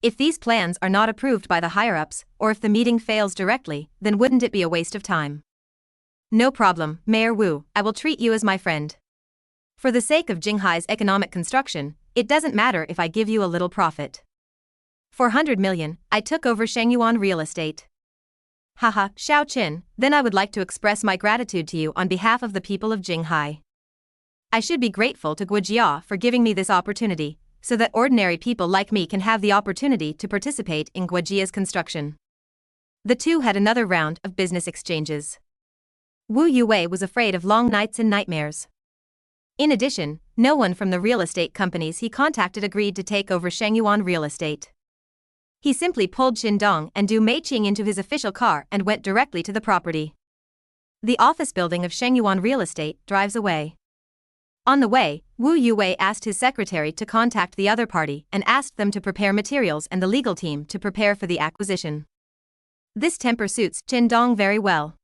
If these plans are not approved by the higher-ups, or if the meeting fails directly, then wouldn't it be a waste of time? No problem, Mayor Wu, I will treat you as my friend. For the sake of Jinghai's economic construction, it doesn't matter if I give you a little profit. 400 million, I took over Shengyuan Real Estate. Haha, Xiao Qin, then I would like to express my gratitude to you on behalf of the people of Jinghai. I should be grateful to Guojia for giving me this opportunity, so that ordinary people like me can have the opportunity to participate in Guojia's construction. The two had another round of business exchanges. Wu Yue was afraid of long nights and nightmares. In addition, no one from the real estate companies he contacted agreed to take over Shengyuan Real Estate. He simply pulled Chen Dong and Du Meiqing into his official car and went directly to the property. The office building of Shengyuan Real Estate drives away. On the way, Wu Yue asked his secretary to contact the other party and asked them to prepare materials and the legal team to prepare for the acquisition. This temper suits Chen Dong very well.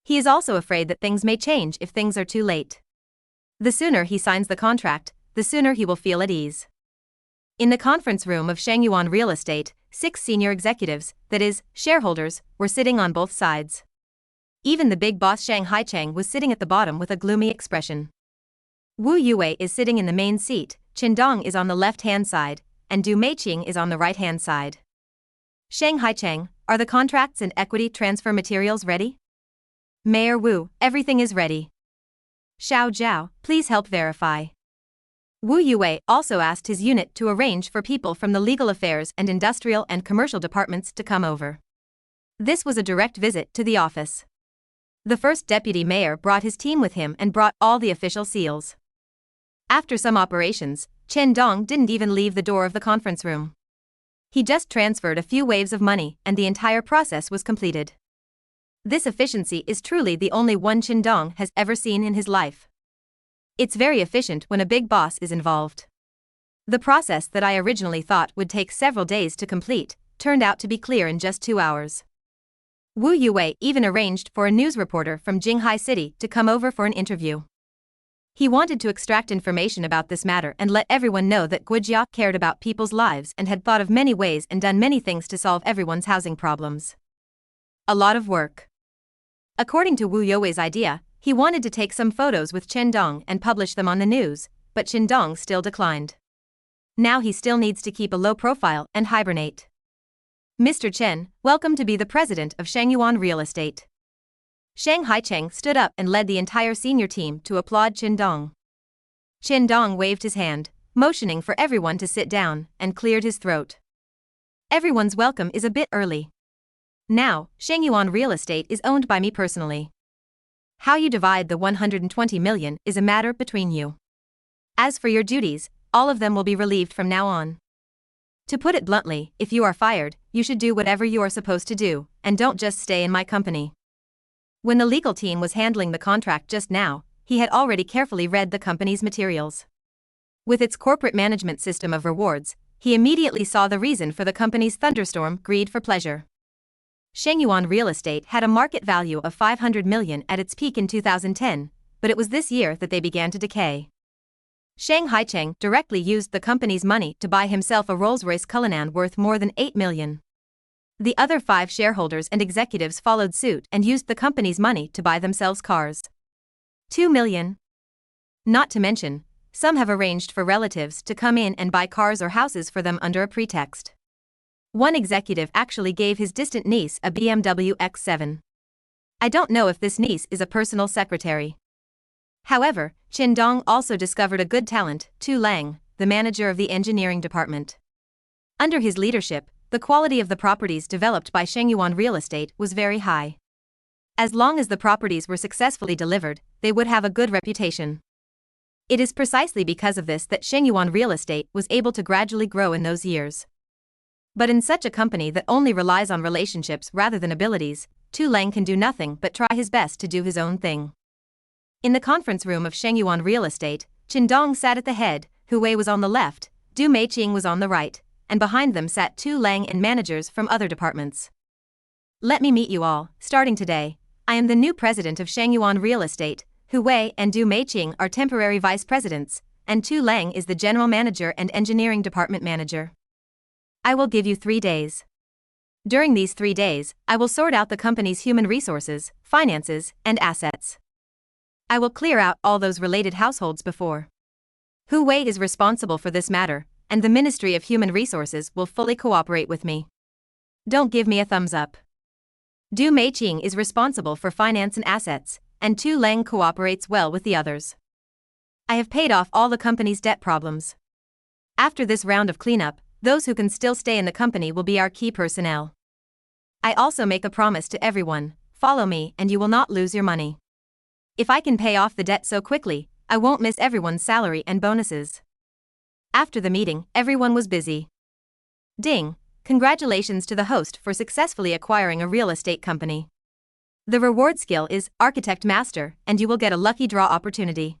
He is also afraid that things may change if things are too late. The sooner he signs the contract, the sooner he will feel at ease. In the conference room of Shengyuan Real Estate, 6 senior executives, that is, shareholders, were sitting on both sides. Even the big boss Shang Haicheng was sitting at the bottom with a gloomy expression. Wu Yue is sitting in the main seat, Chen Dong is on the left-hand side, and Du Meiqing is on the right-hand side. Shang Haicheng, are the contracts and equity transfer materials ready? Mayor Wu, everything is ready. Xiao Zhao, please help verify. Wu Yue also asked his unit to arrange for people from the legal affairs and industrial and commercial departments to come over. This was a direct visit to the office. The first deputy mayor brought his team with him and brought all the official seals. After some operations, Chen Dong didn't even leave the door of the conference room. He just transferred a few waves of money and the entire process was completed. This efficiency is truly the only one Chen Dong has ever seen in his life. It's very efficient when a big boss is involved. The process that I originally thought would take several days to complete turned out to be clear in just 2 hours. Wu Yue even arranged for a news reporter from Jinghai City to come over for an interview. He wanted to extract information about this matter and let everyone know that Guojia cared about people's lives and had thought of many ways and done many things to solve everyone's housing problems. A lot of work. According to Wu Yue's idea, he wanted to take some photos with Chen Dong and publish them on the news, but Chen Dong still declined. Now he still needs to keep a low profile and hibernate. Mr. Chen, welcome to be the president of Shengyuan Real Estate. Shang Haicheng stood up and led the entire senior team to applaud Chen Dong. Chen Dong waved his hand, motioning for everyone to sit down, and cleared his throat. Everyone's welcome is a bit early. Now, Shengyuan Real Estate is owned by me personally. How you divide the 120 million is a matter between you. As for your duties, all of them will be relieved from now on. To put it bluntly, if you are fired, you should do whatever you are supposed to do, and don't just stay in my company. When the legal team was handling the contract just now, he had already carefully read the company's materials. With its corporate management system of rewards, he immediately saw the reason for the company's thunderstorm greed for pleasure. Shengyuan Real Estate had a market value of 500 million at its peak in 2010, but it was this year that they began to decay. Shang Haicheng directly used the company's money to buy himself a Rolls-Royce Cullinan worth more than 8 million. The other 5 shareholders and executives followed suit and used the company's money to buy themselves cars. 2 million. Not to mention, some have arranged for relatives to come in and buy cars or houses for them under a pretext. One executive actually gave his distant niece a BMW X7. I don't know if this niece is a personal secretary. However, Chen Dong also discovered a good talent, Tu Lang, the manager of the engineering department. Under his leadership, the quality of the properties developed by Shengyuan Real Estate was very high. As long as the properties were successfully delivered, they would have a good reputation. It is precisely because of this that Shengyuan Real Estate was able to gradually grow in those years. But in such a company that only relies on relationships rather than abilities, Tu Lang can do nothing but try his best to do his own thing. In the conference room of Shengyuan Real Estate, Chen Dong sat at the head, Hu Wei was on the left, Du Meiqing was on the right, and behind them sat Tu Lang and managers from other departments. Let me meet you all, starting today. I am the new president of Shengyuan Real Estate. Hu Wei and Du Meiqing are temporary vice presidents, and Tu Lang is the general manager and engineering department manager. I will give you 3 days. During these 3 days, I will sort out the company's human resources, finances, and assets. I will clear out all those related households before. Wei is responsible for this matter, and the Ministry of Human Resources will fully cooperate with me. Don't give me a thumbs up. Du Meiqing is responsible for finance and assets, and Tu Leng cooperates well with the others. I have paid off all the company's debt problems. After this round of cleanup, those who can still stay in the company will be our key personnel. I also make a promise to everyone: follow me and you will not lose your money. If I can pay off the debt so quickly, I won't miss everyone's salary and bonuses. After the meeting, everyone was busy. Ding! Congratulations to the host for successfully acquiring a real estate company. The reward skill is Architect Master, and you will get a lucky draw opportunity.